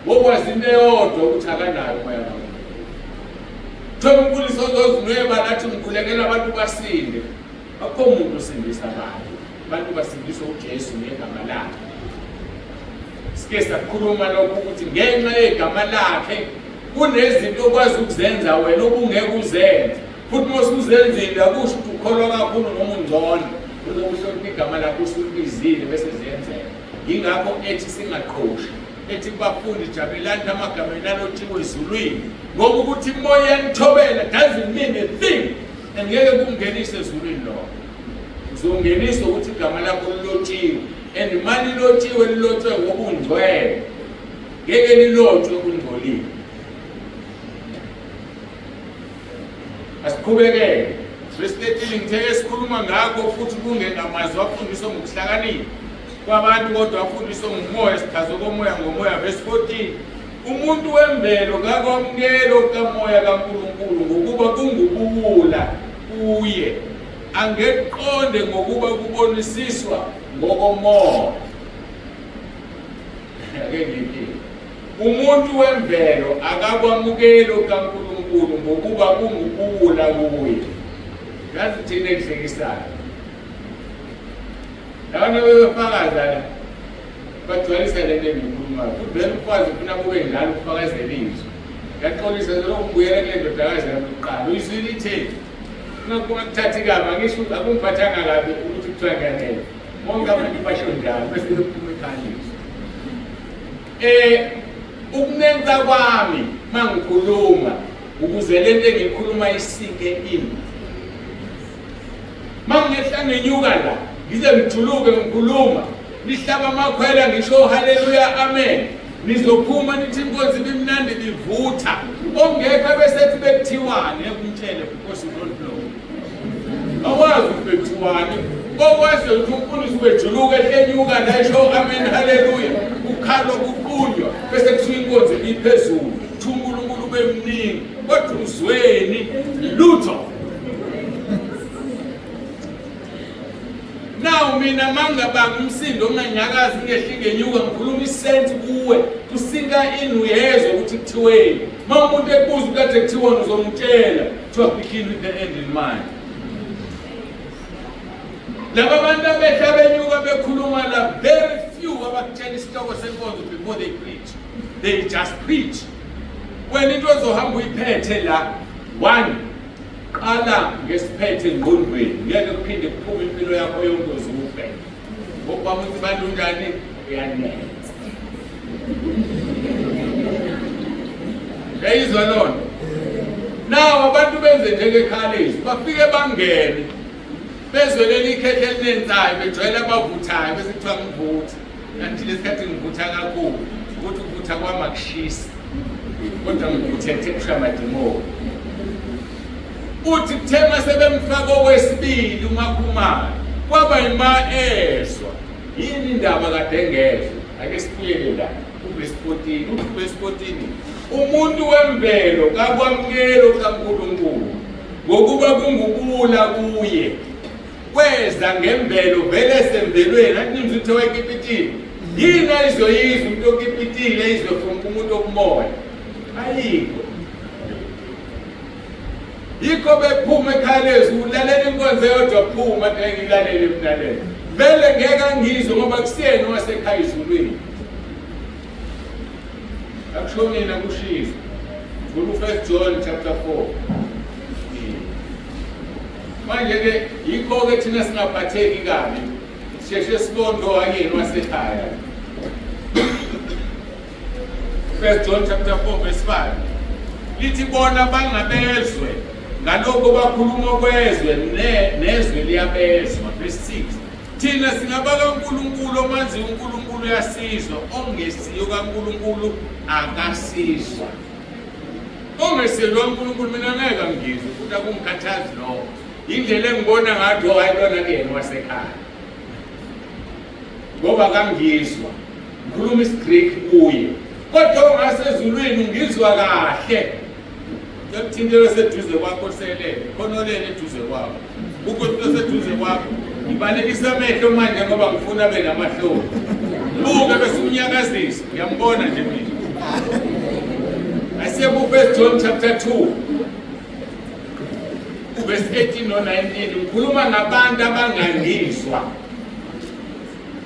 wokwazi into eyodwa ukuthi akanayo umoya kaNkulunkulu. Thola umfundisi ozozinweba nathi ngikhulekela abantu basinde. Akho umuntu osindisa abantu. Abantu basindiswa uJesu ngegama lakhe. Sike sakhuluma lokho ukuthi ngenxa yegama lakhe kunezinto okwazi ukuzenza wena obungeke uzenze. Futhi mosuzenzile akusho ukuthi ukholwa kakhulu noma ungcono. Uzokuhlonipha igama lakho usulibizile bese ziyenzeka. Yingakho ethi singaqhoshi. Ethi bafundi jabulani amagama enalotshiwe ezulwini. Ngoba ukuthi imoya yanithobela doesn't mean a thing. Angeke kungenise ezulwini lokho. Uzongeniswa ukuthi igama lakho lilotshiwe. And mali lilotshiwe lilotshwe ngobungcwele. Ngeke lilotshwe kungcolile. Asiqhubekele. Sesithetile ngithe esikhuluma ngakho futhi kungenamazwi afundiswa ngokuhlakanipha. Kwabantu kodwa afundiswa ngomoya sichazo komoya ngomoya verse 14. Umuntu wemvelo kakwamukelo kamoya kaNkulunkulu ngokuba kungubuwula kuye. Angeqonde ngokuba kubonisiswa ngokomoya. Ake ngithi umuntu wemvelo akakwamukelo kaNkulunkulu ngokuba kungubuwula kuye. Yazi thina ekudlekisayo. Lana befakaza la. Bagcwalisa lento engikhulumayo. Futhi vele ukwazi ufuna kube njalo ukufakazela izwi. Yaxolisa lokho ngibuyela kule ndodakazi yami yokuqala. Uyizwile itheni? Kungakuthathi igama ngisho akungiphathanga kabi ukuthi kuthiwa ngiyanela. Bonke abantu basho njalo bese bephuma ekhanyisa. Ukunenza kwami mangikhuluma ukuze lento engikhuluma isike ini. Mangehla ngenyuka la ngize ngijuluke ngikhuluma nihlaba amakhwela ngisho haleluya amen. Nizophuma nithi inkonzo ibimnandi livutha. Ongekho besethi bekuthiwane ekumtshele because you don't know. Awazi ukubekuthiwane. Okwazi ukuthi umfundisi wejuluka ehlenyuka la isho amen haleluya. Ukhala kuqunywa bese kuthiwa inkonzo iphezulu. UNkulunkulu bemningi kodwa uzweni lutho. Now mina mangabanga umsindo onganyakazi ngehlinge nyuka ngikhuluma isense kuwe kusinga inuyezwe ukuthi kuthiweni mawumuntu ebuza ukade kuthiwona uzomtshela to begin with the end in mind. Laba bantu abehla benyuka bekhuluma la very few abakutshela isihloko senkonzo before they preach. They just preach. When into ozohamba uyiphethe la 1 qala ngesiphethe engqondweni ngeke kuphinde kuphume impilo yakho yonke uzube ngoba umuntu bandunjani uyanela eyizwa lona nawo abantu benze njengekhalezi bafike bangene bezwelele ikhethe elinenzayo bejwayela abavuthayo bese kuthiwa ngivutha kanti lesikhathi ngivutha kakhulu ukuthi ukuvutha kwami akushisi kodwa ngivuthethe kushamadimoni. Uthi kuthema sebemfaka okwesibili uMakhumalo kwaba ima ezwa yini indaba kade ngezwe ake sibuyele la uverse 14 umuntu wemvelo kakwamukelo kaNkulunkulu ngokuba kungubuwula kuye kweza ngemvelo vele semvelweni athi uthe wekipitile yini ayizoyizwa umuntu okipitile izofuna umuntu okumoya ayikho. Yikho bephuma ekhalezi ulalela inkonzo yodwa phuma ngilalele emnalelo vele ngeke ngizwe ngoba kusiyena wasekhaya izulwini akusho mina kushisa ngulu 1 John chapter 4 manje ke yikho ke thina singaphatheki kabi sisheshe sibondo akeni wasekhaya 1 John chapter 4 verse 5 lithi bona ngalokho bakhuluma kwezwe nezwe liyabezwa verse 6 thina singaba kaNkulunkulu omanzi uNkulunkulu uyasizwa, ongesiyo kaNkulunkulu akasizwa. Ongeselwa uNkulunkulu mina ngeke ngizwe futhi akungikhathazi lokho. Indlela engibona ngathi ayilona kuyena wasekhaya. Ngoba kangizwa. Ngikhuluma isiGreek kuye. Kodwa ongasezulwini ngizwa kahle. Ngikuthintele seduze kwakho selele, khonolele eduze kwakho. Ukuthi seduze kwakho, ngibalekisa amehlo manje ngoba ngifuna abe namahloni. Buke bese unyakazisa, ngiyambona nje mina. Asiye ku 1 John chapter 2. Verse 18 no 19 ngikhuluma ngabantu abangangizwa.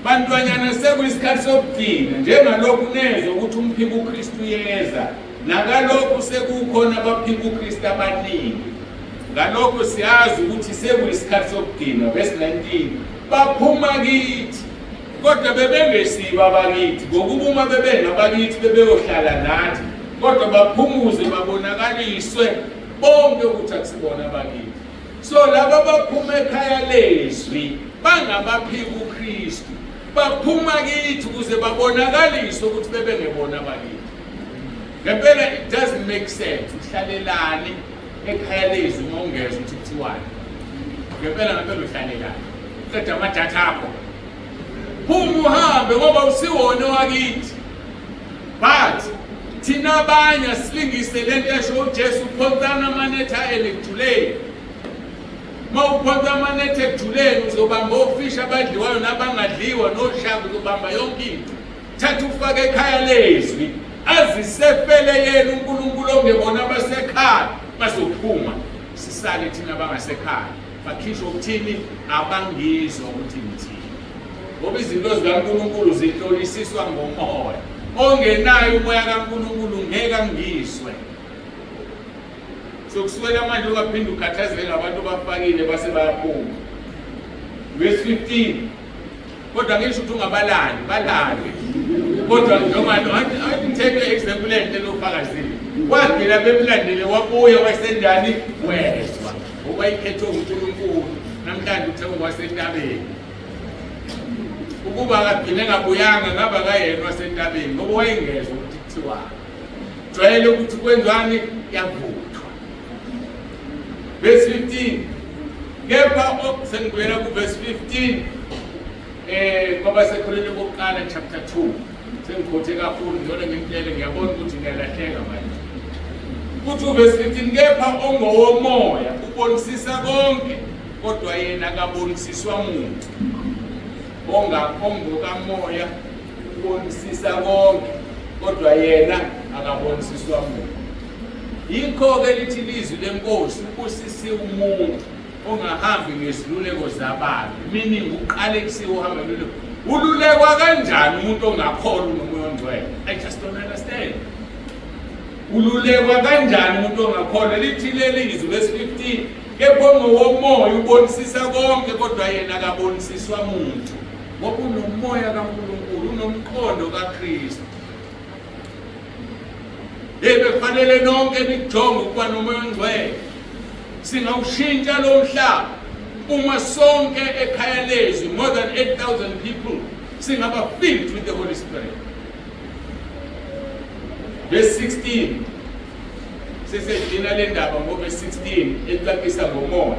Bantwanyana sekuyisikhathi sokudina njengalokhu nezwe ukuthi umphiko uKristu yeza. Nakalokhu sekukhona abaphika uKristu abaningi. Ngalokho siyazi ukuthi sekuyisikhathi sokudina. Verse 19 baphuma kithi kodwa bebengesiba abakithi ngokuba uma bebengabakithi bebeyohlala nathi kodwa baphumuze babonakaliswe bonke ukuthi akusibona abakithi. So laba baphuma ekhaya lezwi bangabaphika uKristu baphuma kithi ukuze babonakaliswe ukuthi bebengebona abakithi. Ngempela it doesn't make sense uhlalelane ekhaya lezwi mongezwe ukuthi kuthiwani. Ngempela uhlalelane qeda amadatha akho phuma uhambe ngoba usiwona wakithi. But thina abanye silingise lento esho uJesu uphontana amanetha ekujuleni. Mawuphonta amanetha ekujuleni uzobamba ofisha abadliwayo nabangadliwa noshaka uzobamba yonke into. Thatha ufake ekhaya lezwi azisefele yena uNkulunkulu ongebona abasekhaya bazophuma sisale thina abangasekhaya bakhishwa ukuthini abangizwa ukuthi ngithini. Ngoba izinto zikaNkulunkulu zihlolisiswa ngomoya. Ongenayo umoya kaNkulunkulu ngeke angizwe. So kusukela manje ungaphinda ukhathazeke ngabantu abafakile base bayaphuma. Verse 15 kodwa ngisho ukuthi ungabalali balali. Kodwa noma I take example ente lofakazile. Wagcina bemlandele wabuya wasenjani wezwa. Obayikhethe uNkulunkulu namhlanje uthe wasentabeni. Ukuba akagcine ngabuyanga ngaba kayena wasentabeni ngoba wayengezwe ukuthi kuthiwa. Jwayele ukuthi kwenzwani yavuthwa. Verse 15 kepha sengibuyela ku verse 15 ngoba sekhulele kokuqala chapter 2 sengikhothe kakhulu ngiyona ngimtshele ngiyabona ukuthi ngiyalahleka manje. Kuthi verse 15 kepha ongowomoya ubonisisa konke kodwa yena akabonisiswa muntu. Ongokamoya ubonisisa konke kodwa yena akabonisiswa muntu. Yikho-ke lithi ilizwi lenkosi ubusisi umuntu ongahambi ngeziluleko zabantu. Meaning uqale kusiwe uhambe luleko. Ululekwa kanjani umuntu ongakholwa nomoya ongcwele? I just don't understand. Ululekwa kanjani umuntu ongakholwa? Lithi leli izwi verse 15 kepha ongowomoya ubonisisa konke kodwa yena akabonisiswa muntu. Ngoba unomoya kaNkulunkulu unomqondo kaKristu. Kufanele nonke nijonge ukuba nomoya ongcwele. Singawushintsha lo mhlaba uma sonke ekhaya lezwi more than 8,000 people singaba filled with the Holy Spirit. Verse 16 sesedina le ndaba ngoverse 16 ecacisa ngomoya.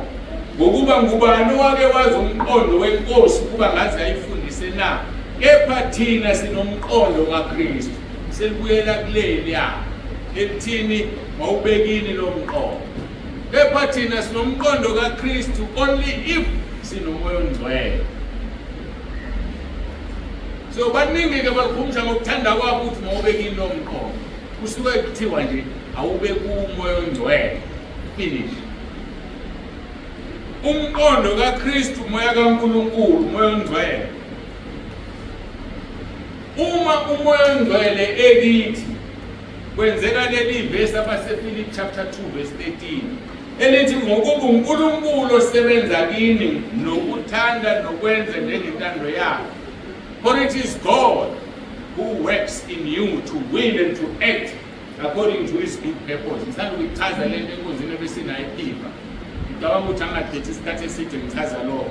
Ngokuba ngubani owake wazi umqondo wenkosi ukuba ngaze ayifundise na. Kepha thina sinomqondo kaKristu. Selibuyela kuleli ya ekuthini mawubekini lo mqondo. Kepha thina sinomqondo kaKristu only if sinomoya ongcwele. So baningi ke bakhumsha ngokuthanda kwabo ukuthi mawubekini lo mqondo. Kusuke kuthiwa nje awube kumoya ongcwele. Finish. Umqondo kaKristu umoya kaNkulunkulu umoya ongcwele. Uma umoya ongcwele ekithi kwenzeka leli verse abasePhilip chapter 2 verse 13 elithi ngokuba uNkulunkulu osebenza kini nokuthanda nokwenza njengentando yakhe. For it is God who works in you to will and to act according to his good purpose. Ngithanda ukuchaza lento enkundleni ebesinayiphipha. Ngicabanga ukuthi angadethi isikhathi eside ngichaza lokho.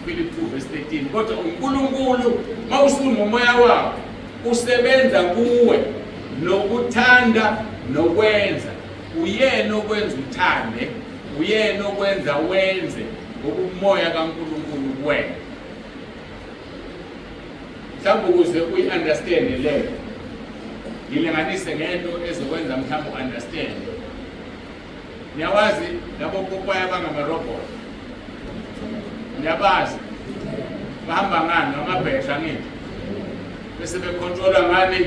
Philip 2 verse 13. Kodwa uNkulunkulu mawusunomoya wakho usebenza kuwe nokuthanda nokwenza. Uyena okwenza uthande, uyena okwenza wenze ngokumoya kaNkulunkulu kuwena. Mhlawumbe ukuze uyi-understand leyo, ngilinganise ngento ezokwenza mhlawumbe u-understand. Niyawazi labo popaya bangamarobot? Niyabazi? Bahamba ngani ngamabhesha ngithi? Bese becontrola ngani?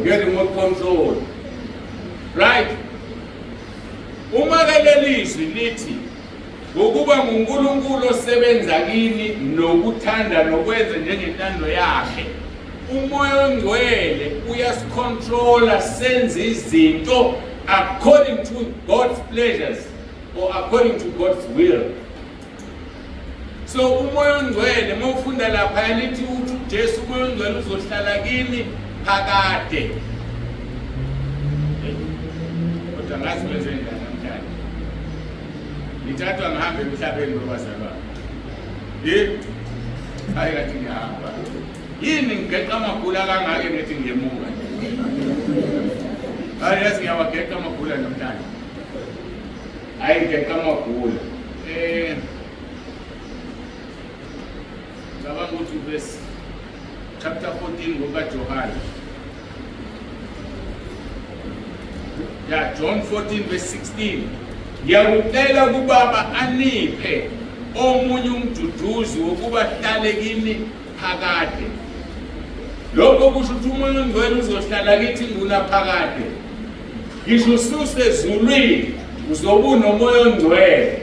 Nge-remote control. Right? Uma ke lelizwi lithi ngokuba nguNkulunkulu osebenza kini nokuthanda nokwenza njengentando yakhe, umoya ongcwele uyasicontrola senze izinto according to God's pleasures or according to God's will. So umoya ongcwele mawufunda lapha lithi uJesu umoya ongcwele uzohlala kini phakade. Kodwa ngazi benze njani namhlanje. Nithathwa ngihambe emhlabeni ngobazalwa. Hayi kathi ngihamba. Yini ngigeqa amagula kangaka ngithi ngiyemuka. Hayi yazi ngiyawageqa amagula namhlanje. Hayi ngigeqa amagula. Ngicabanga ukuthi verse chapter 14 ngokaJohane. John 14 verse 16. Ngiyakucela kubaba aniphe omunye umduduzi wokuba hlale kini phakade. Lokho kusho ukuthi umoya ongcwele uzohlala kithi ngunaphakade. Ngisho ususe ezulwini uzoba unomoya ongcwele.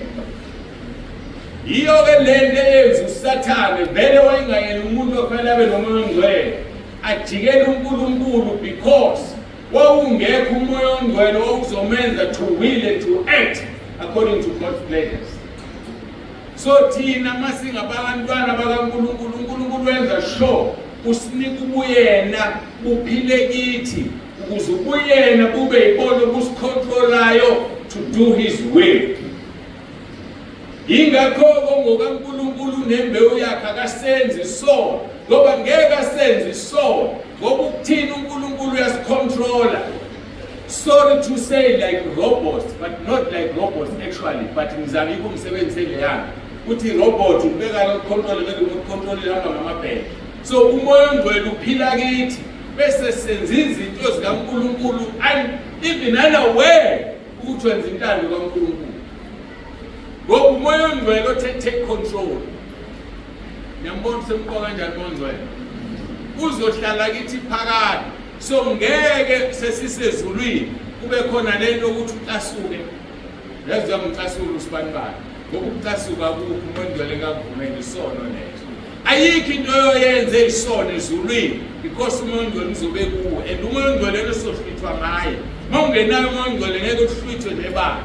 Iyo ke lento eyenza uSathane vele wayengayena umuntu ofanele abe nomoya ongcwele ajikele uNkulunkulu because wawungekho umoya ongcwele okuzomenza to will and to act according to God's pleasures. So thina masingabantwana bakaNkulunkulu, uNkulunkulu wenza sure usinika ubuyena buphile kithi ukuze ubuyena bube yibona busicontrolayo to do his will. Ingakho ngokaNkulunkulu nembewu yakhe akasenzi so ngoba ngeke asenze so ngoba ukuthina uNkulunkulu uyasicontrola. Sorry to say like robots, but not like robots actually, but ngizama ukumsebenzisela yana uthi robot ubeka control control langa ngamabheke. So umoya ongcwele uphila kithi bese senza izinto zikaNkulunkulu and even unaware ukuthi wenza intando kaNkulunkulu. Ngoba umoya ongcwele take control. Ngiyambona semqoka kanjani umoya ongcwele? Uzohlala kithi phakade. So ngeke sesisezulwini kube khona lento ukuthi ucasuke. Yazi ngicasula usibanibani. Ngoba ucasuka kuphi umoya ongcwele ngakuvumela isono leso. Ayikho into yoyenze isono ezulwini because umoya ongcwele uzobe kuwe and umoya ongcwele usohlithwa ngaye. Mawungenayo umoya ongcwele ngeke uhlithwe nebani.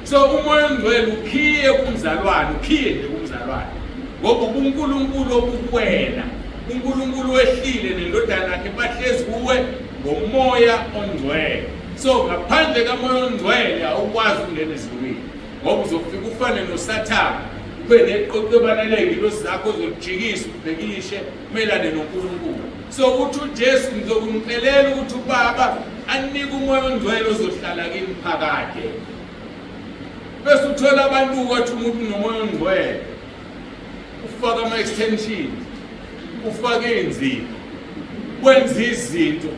So umoya ongcwele ukhiye kumzalwane, ukhiye nje kumzalwane. Ngoba uNkulunkulu obukwena, uNkulunkulu wehlile nendodana yakhe bahlezi kuwe ngomoya ongcwele. So ngaphandle kamoya ongcwele awukwazi ukungena ezulwini. Ngoba uzofika ufane noSathane, ube neqoqebana lezilo zakho ozojikisa ubhekishe kumelane noNkulunkulu. So uthi uJesu ngizokumcelela ukuthi uBaba anike umoya ongcwele ozohlala kini phakade. Bese uthola abantu ukuthi umuntu unomoya ongcwele ufaka ama-extensions, ufake inzipho, wenza izinto.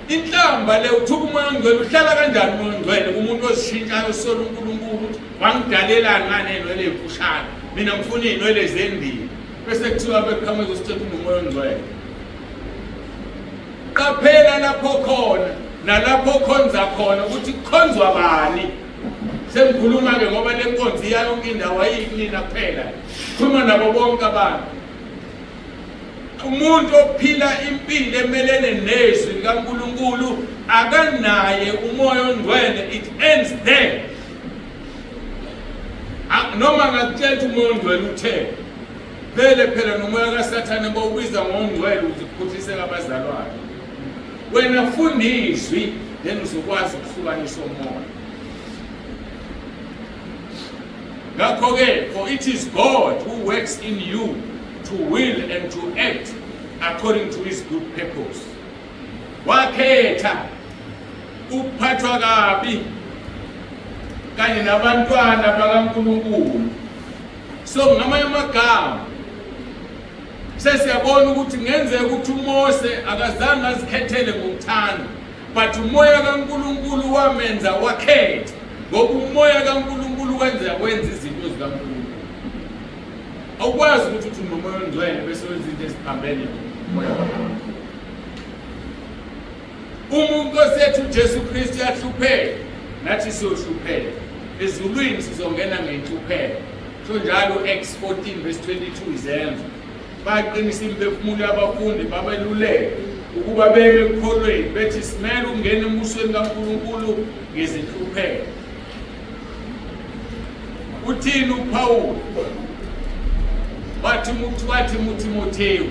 Inhlamba le uthuka umoya ongcwele uhlala kanjani umoya ongcwele kumuntu ozishintshayo sola uNkulunkulu ukuthi wangidalela ngane enwele emfushane mina ngifuna iy'nwele ezendile bese kuthiwa beqhamuka uzosithetha unomoya ongcwele. Qaphela lapho khona nalapho khonza khona ukuthi kukhonzwa bani. Sengikhuluma-ke ngoba le nkonzo iya yonke indawo ayikunina kuphela, khuluma nabo bonke abantu. Umuntu ophila impilo emelene nezwi likaNkulunkulu akanaye umoya ongcwele, it ends there. Noma ngakutshela umoya ongcwele uthe vele phela nomoya kaSathane bawubiza ngongcwele uzikhuhlise abazalwane. Wena funda izwi then uzokwazi ukuhlukanisa umoya. Ngakho-ke, for it is God who works in you to will and to act according to his good purpose. Wakhetha ukuphathwa kabi kanye nabantwana bakaNkulunkulu. So ngamanye amagama sesiyabona ukuthi ngenzeka ukuthi uMose akazange azikhethele ngokuthanda, but umoya kaNkulunkulu wamenza wakhetha, ngoba umoya kaNkulunkulu wenza izinto zikaNkulunkulu. Awukwazi ukuthi uthi unomoya ongcwele bese wenza izinto eziphambene nomoya kaNkulunkulu. Umuntu osethu uJesu Kristu yahlupheka, nathi siyohlupheka. Ezulwini sizongena ngenhlupheko. So njalo Acts 14 verse 22 izenzo. Baqinisa imphefumulo yabafundi babeluleke ukuba bebe ekukholweni bethi simele ungene embusweni kaNkulunkulu ngezinhlupheko. Uthini uPawulu? Wathi uTimotheyu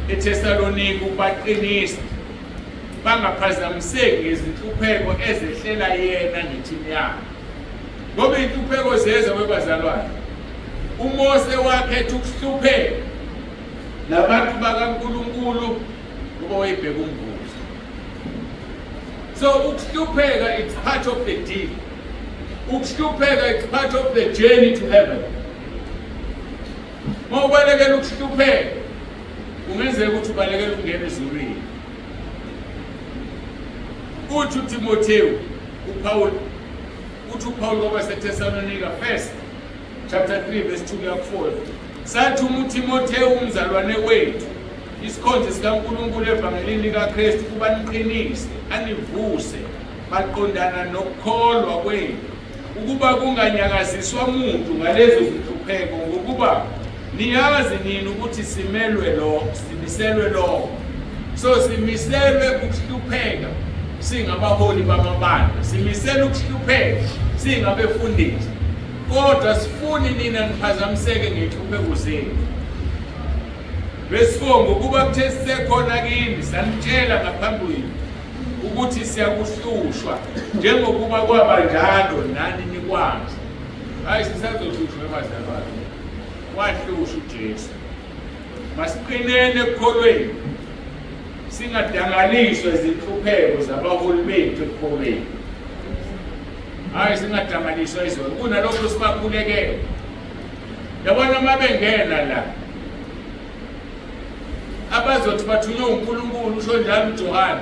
eThesalonika ubaqinisa bangaphazamiseki ngezinhlupheko ezehlela yena nethini yakhe. Ngoba inhlupheko zeza webazalwane. uMose wakhetha ukuhlupheka nabantu bakaNkulunkulu ngoba wayebheka umvuzo. So ukuhlupheka it's part of the deal. Ukuhlupheka it's part of the journey to heaven. Mawubalekela ukuhlupheka ungenzeka ukuthi ubalekela ukungena ezulwini. Uthi uTimotheyu uPawulu ngoba seThesalonika first chapter 3 verse 2-4 sathi uTimotheyu umzalwane wethu isikhonzo sikaNkulunkulu evangelini likaKristu kuba niqinise anivuse baqondana nokukholwa kwenu ukuba kunganyakaziswa umuntu ngalezo zinhlupheko ngokuba niyazi nini ukuthi simiselwe lo. So simiselwe ukuhlupheka singabaholi bamabandla, simisela ukuhlupheka singabefundisi, kodwa sifuni nina niphazamiseke ngenhlupheko zenu. Verse 4 ngokuba kuthe sisekhona kini sanitshela ngaphambili ukuthi siyakuhlushwa njengokuba kwabanjalo nani nikwazi. Hayi sisazohlushwa ebazalwane. Wahlusha uJesu. Masiqinene ekukholweni. Singadangaliswa izinhlupheko zabaholi bethu ekukholweni. Hayi singadangaliswa izona. Kunalokho sibakhulekele. Yabona mabengena la. Abazothi bathunywe uNkulunkulu usho njalo uJohane.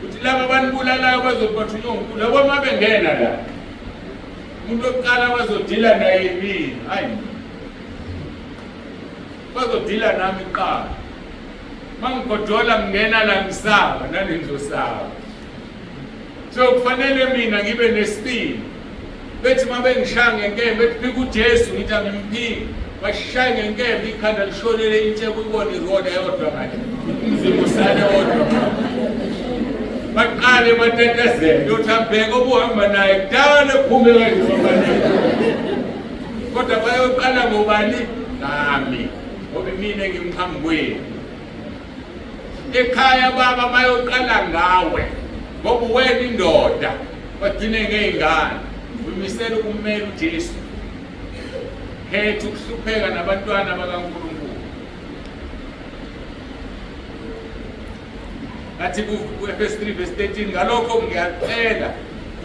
Uthi laba banibulalayo bazothi bathunywe uNkulunkulu. Yabo mabengena la. Umuntu oqala bazodila naye yini? Hayi. Bazodila nami qala. Mangigodola ngena la ngisaba nani ngizosaba. So kufanele mina ngibe nesibili. Bethi mabe ngishange ngeke bethi phika uJesu ngithi angimphiki. Bashaya ngenkembe ikhanda lishonele intsheko ibone iroda yodwa manje. Umzimba usale wodwa. Baqale batetezele yothambeka obuhamba naye kudala ephume kanjani. Kodwa bayoqala ngobani? Nami. Ngoba mina ngimhambi kwenu. Ekhaya baba bayoqala ngawe ngoba wena indoda bagcine ngeingane umisela ukumela uJesu. Khetha ukuhlupheka nabantwana bakaNkulunkulu. Athi ku-Efesu 3 verse 13 ngalokho ngiyacela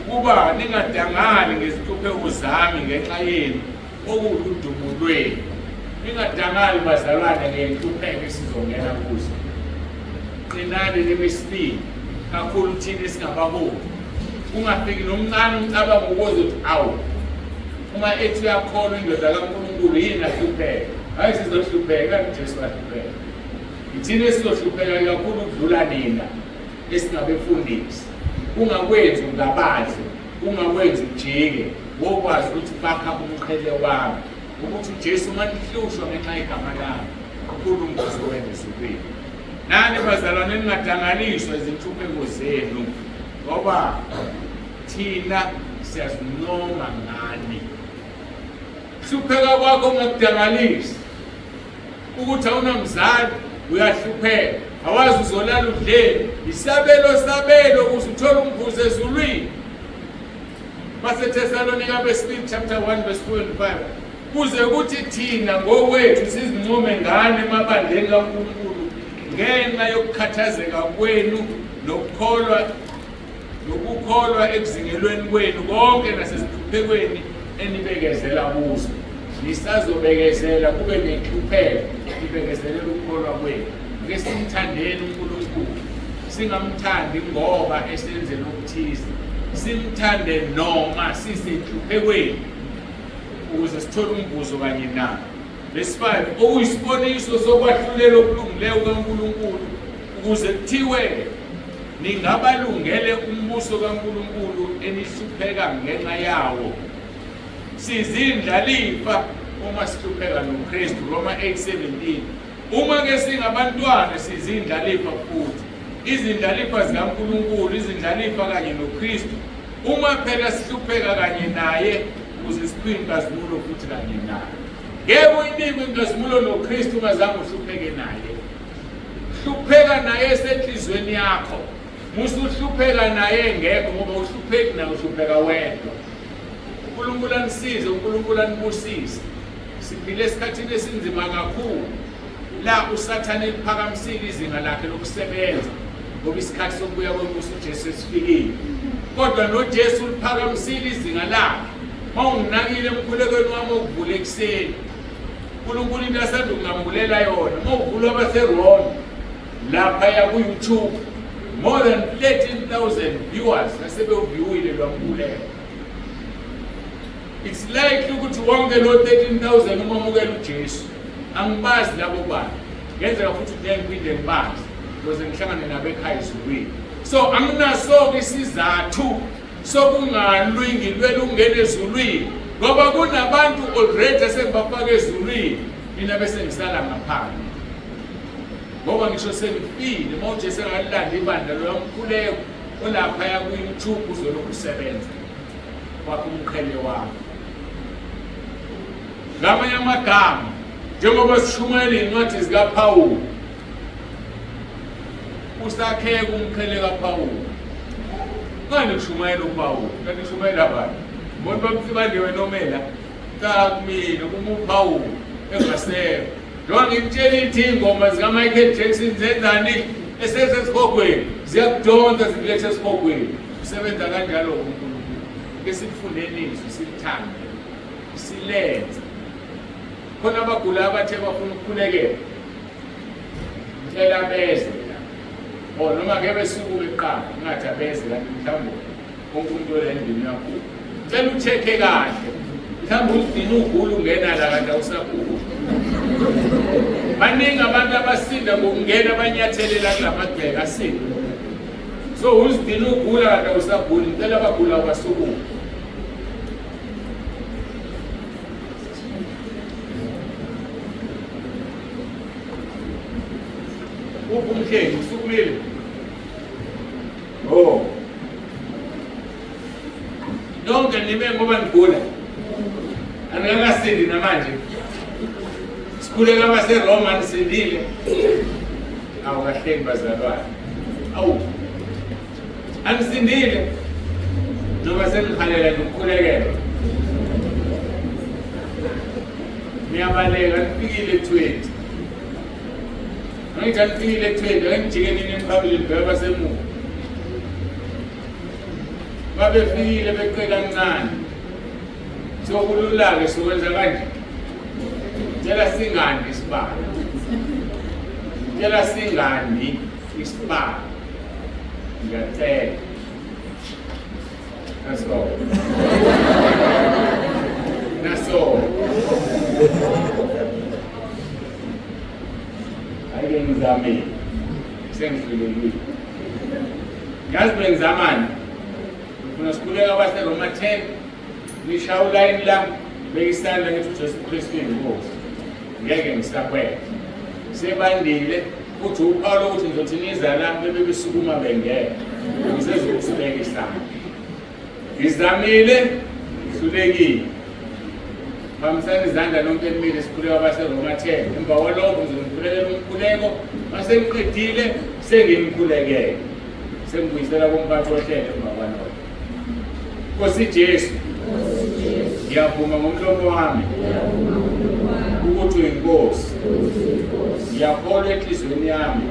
ukuba ningadangali ngezinhlupheko zami ngenxa yenu okuwudumo lwenu. Ningadangali bazalwane ngenhlupheko esizongena kuzo. Qinani nemesibili kakhulu thina singabaholi. Ungafiki nomncane umcabango ukuthi awu uma ethi uyakholwa indoda kaNkulunkulu yini ahlupheka. Hayi sizohlupheka uJesu ahlupheka. Ithina sizohlupheka kakhulu ukudlula nina esingabefundisi. Ungakwenzi ungabazi, ungakwenzi ujike, wokwazi ukuthi bakha umqhele wami. Ukuthi uJesu manihlushwa ngenxa yegama lami. uNkulunkulu uzowenza isipili. Nani bazalwane ningadangaliswa izinhlupheko zenu ngoba thina siyazincoma ngani. Hlupheka kwakho ungakudangalisi ukuthi awunamzali uyahlupheka awazi uzolala udleni isabelo ukuze uthole umvuzo ezulwini. maseThesalonika besibili chapter 1 verse 4 and 5 kuze ukuthi thina ngokwethu sizincome ngani emabandleni kaNkulunkulu ngenxa yokukhathazeka kwenu nokukholwa ekuzingelweni kwenu konke nasezihluphekweni enibekezela kuzo. Nisazobekezela kube nenhlupheko nibekezelela ukukholwa kwenu. Ake simthandeni uNkulunkulu, singamthandi ngoba esenzele ukuthize, simthande noma sisenhluphekweni ukuze sithole umvuzo kanye naye. Verse 5 okuyisiboniso sokwahlulela okulungileyo kaNkulunkulu ukuze kuthiwe ningabalungele umbuso kaNkulunkulu enihlupheka ngenxa yawo. Sizindlalifa uma sihlupheka noKristu, Roma 8:17. Uma ke singabantwana sizindlalifa futhi, izindlalifa zikaNkulunkulu, izindlalifa kanye noKristu. Uma phela sihlupheka kanye naye ukuze siphiwe inkazimulo futhi kanye naye. Yebo inikwe inkazimulo noKristu ungazange uhlupheke naye. Hlupheka naye esenhlizweni yakho. Musuhlupheka naye ngekho ngoba uhlupheki naye uhlupheka wedwa. uNkulunkulu anisize, uNkulunkulu anibusise. Siphile esikhathini esinzima kakhulu la uSathane liphakamisile izinga lakhe lokusebenza ngoba isikhathi sokubuya kwenkosi uJesu sifikile. Kodwa noJesu liphakamisile izinga lakhe. Mawunginakile emkhulekweni wami okuvula ekuseni, uNkulunkulu into asanda ukungambulela yona. Mawuvula abaseRome lapha ya ku-YouTube more than 13,000 viewers nasebewuviewile lwambulela. It's like ukuthi wonke lo 13,000 umamukela uJesu. Angibazi labo bantu. Ngenzeka futhi ngiphinde ngibazi ukuze ngihlangane nabo ekhaya ezulwini. So anginaso isizathu sokungalwi ngilwela ukungena ezulwini ngoba kunabantu already esengibafaka ezulwini mina bese ngisala ngaphandle. Ngoba ngisho sengifile mawuJesu engalilanda ibandla lomkhuleko olapha ya ku-YouTube uzolokhu usebenza kwakho umqhele wami. Ngamanye amagama njengoba sishumayela incwadi zikaPawulu, usakheka umqhele kaPawulu. Ngani kushumayela uPawulu? Kanti kushumayela abantu bona bamsibandiwe nomela kakumina kumPawulu engasekho. Njengoba ngimtshela ithi ingoma zikaMichael Jackson zenzani esesesikhogweni, ziyakudonsa zikuletha esikhogweni. Usebenza kanjalo uNkulunkulu. Ke sikufundeni izwi, silithande, silenze. Khona abagula abathe bafuna ukukhulekela. Ngicela beze la. Noma ke besuku beqala, ngathi abeze kanti mhlawumbe wonke umuntu olendini yakho. Ngicela ucheck kahle. Mhlawumbe udini ugula ungena la kanti awusagula. Baningi abantu abasinda ngokungena abanyathelela kulamagceke asinda. So uzidini ugula kanti awusagula. Ngicela abagula abasukume. Umkhengi usukumile. Yonke nime ngoba ngigula. Angakasindi namanje. Sikhuleka abaseRoma nisindile. Awukahleki bazalwane. Awu. Anisindile. Noma sengikhalela ukukhulekela. Miyabaleka nifikile 20. Ngiyikanifile 20 ngijike nini emphambili beba semuva. Babefikile beqela kancane. Sokululake sokwenza kanje. Ngicela singandi isibalo. Ngicela singandi isibalo. Ngiyacela. Naso. Ake ngizame. Sengifike. Yazi bengizamani. Ufuna sikhuleka abaseRoma 10 nishaya ulayini lami bekisandla ngithi uJesu Kristu inkosi. Ngeke ngisakwela. Sebandile uthi uPaulo uthi ngizothiniza lami bebesukuma bengeke. Ngisezokusibeka isandla. Ngizamile hlulekile. Phamsani izandla lonke elimile sikhuleka abaseRoma 10. Emva kwalokho ngizonikhulekela umkhuleko mase ngiqedile sengimkhulekele. Sengibuyisela kumphathi ohlele emva kwalokho. Nkosi Jesu, ngiyavuma ngomlomo wami ukuthi uyinkosi. Ngiyakholwa enhliziyweni yami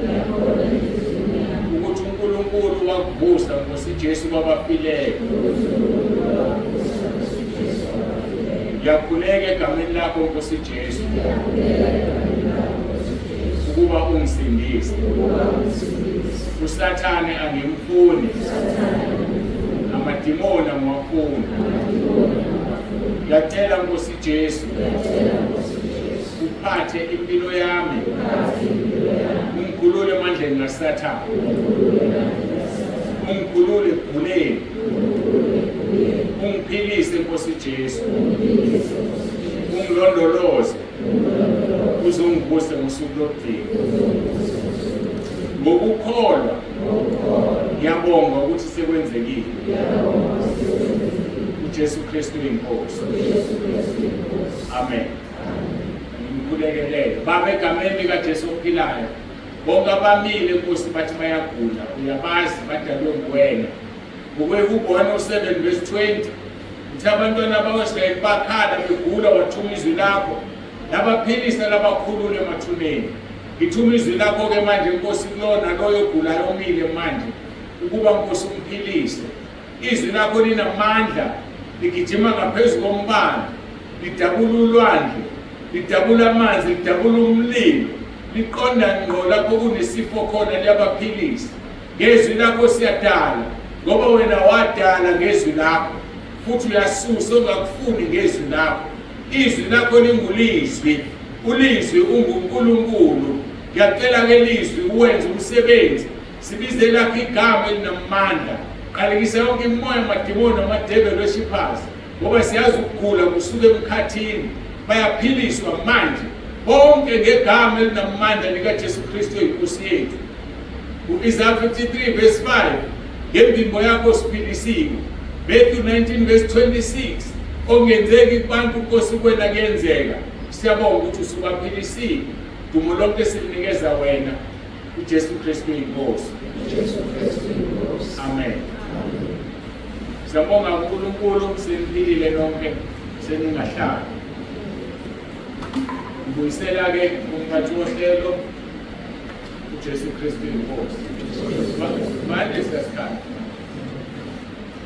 ukuthi uNkulunkulu wakuvusa Nkosi Jesu kwabafileyo. Ngiyakhuleka egameni lakho Nkosi Jesu ukuba ungisindise. USathane angimfuni, amadimoni angiwafuni. Ngiyacela Nkosi Jesu uphathe impilo yami, ungikhulule emandleni kaSathane, ungikhulule ekuguleni, ungiphilise Nkosi Jesu, ungilondoloze uze ungivuse ngosuku lokugcina. Ngokukholwa ngiyabonga ukuthi sekwenzekile. uJesu Kristu inkosi. Amen. Ngikulekelele baba egameni likaJesu ophilayo, bonke abamile Nkosi bathi bayagula, uyabazi badalwe nguwena. Ngokwehubhwana 7:20 uthi abantwana bakwaIsrayeli bakhala begula, wathuma izwi lakho labaphilisa labakhulula emathuneni. Ngithuma izwi lakho-ke manje Nkosi kulona loyo ogulayo omile manje, ukuba Nkosi umphilise. Izwi lakho linamandla, ligijima ngaphezu kombane, lidabula ulwandle, lidabula amanzi, lidabula umlilo, liqonda ngqo lapho kunesifo khona, liyabaphilisa. Ngezwi lakho siyadala, ngoba wena wadala ngezwi lakho, futhi uyasusa ongakufuni ngezwi lakho. Izwi lakho lingulizwi, ulizwi unguNkulunkulu. Ngiyacela-ke lizwi uwenze umsebenzi, sibize lakho igama elinamandla. Qalekisa yonke imimoya, amadimoni, amadevil weshiphasi, ngoba siyazi ukugula kusuka emkhathini, bayaphiliswa manje bonke ngegama elinamandla likaJesu Kristu inkosi yethu. U-Isaiah 53:5 ngemvimbo yakho siphilisiwe. Matthew 19:26 ongenzeki kubantu Nkosi kwena kuyenzeka. Siyabonga ukuthi usubaphilisile. Dumo lonke silinikeza wena, uJesu Kristu inkosi. Amen. Siyabonga uNkulunkulu seniphilile nonke, seningahlala. Ngibuyisela-ke kumphathi wohlelo uJesu Kristu inkosi. Manje siyasikhala.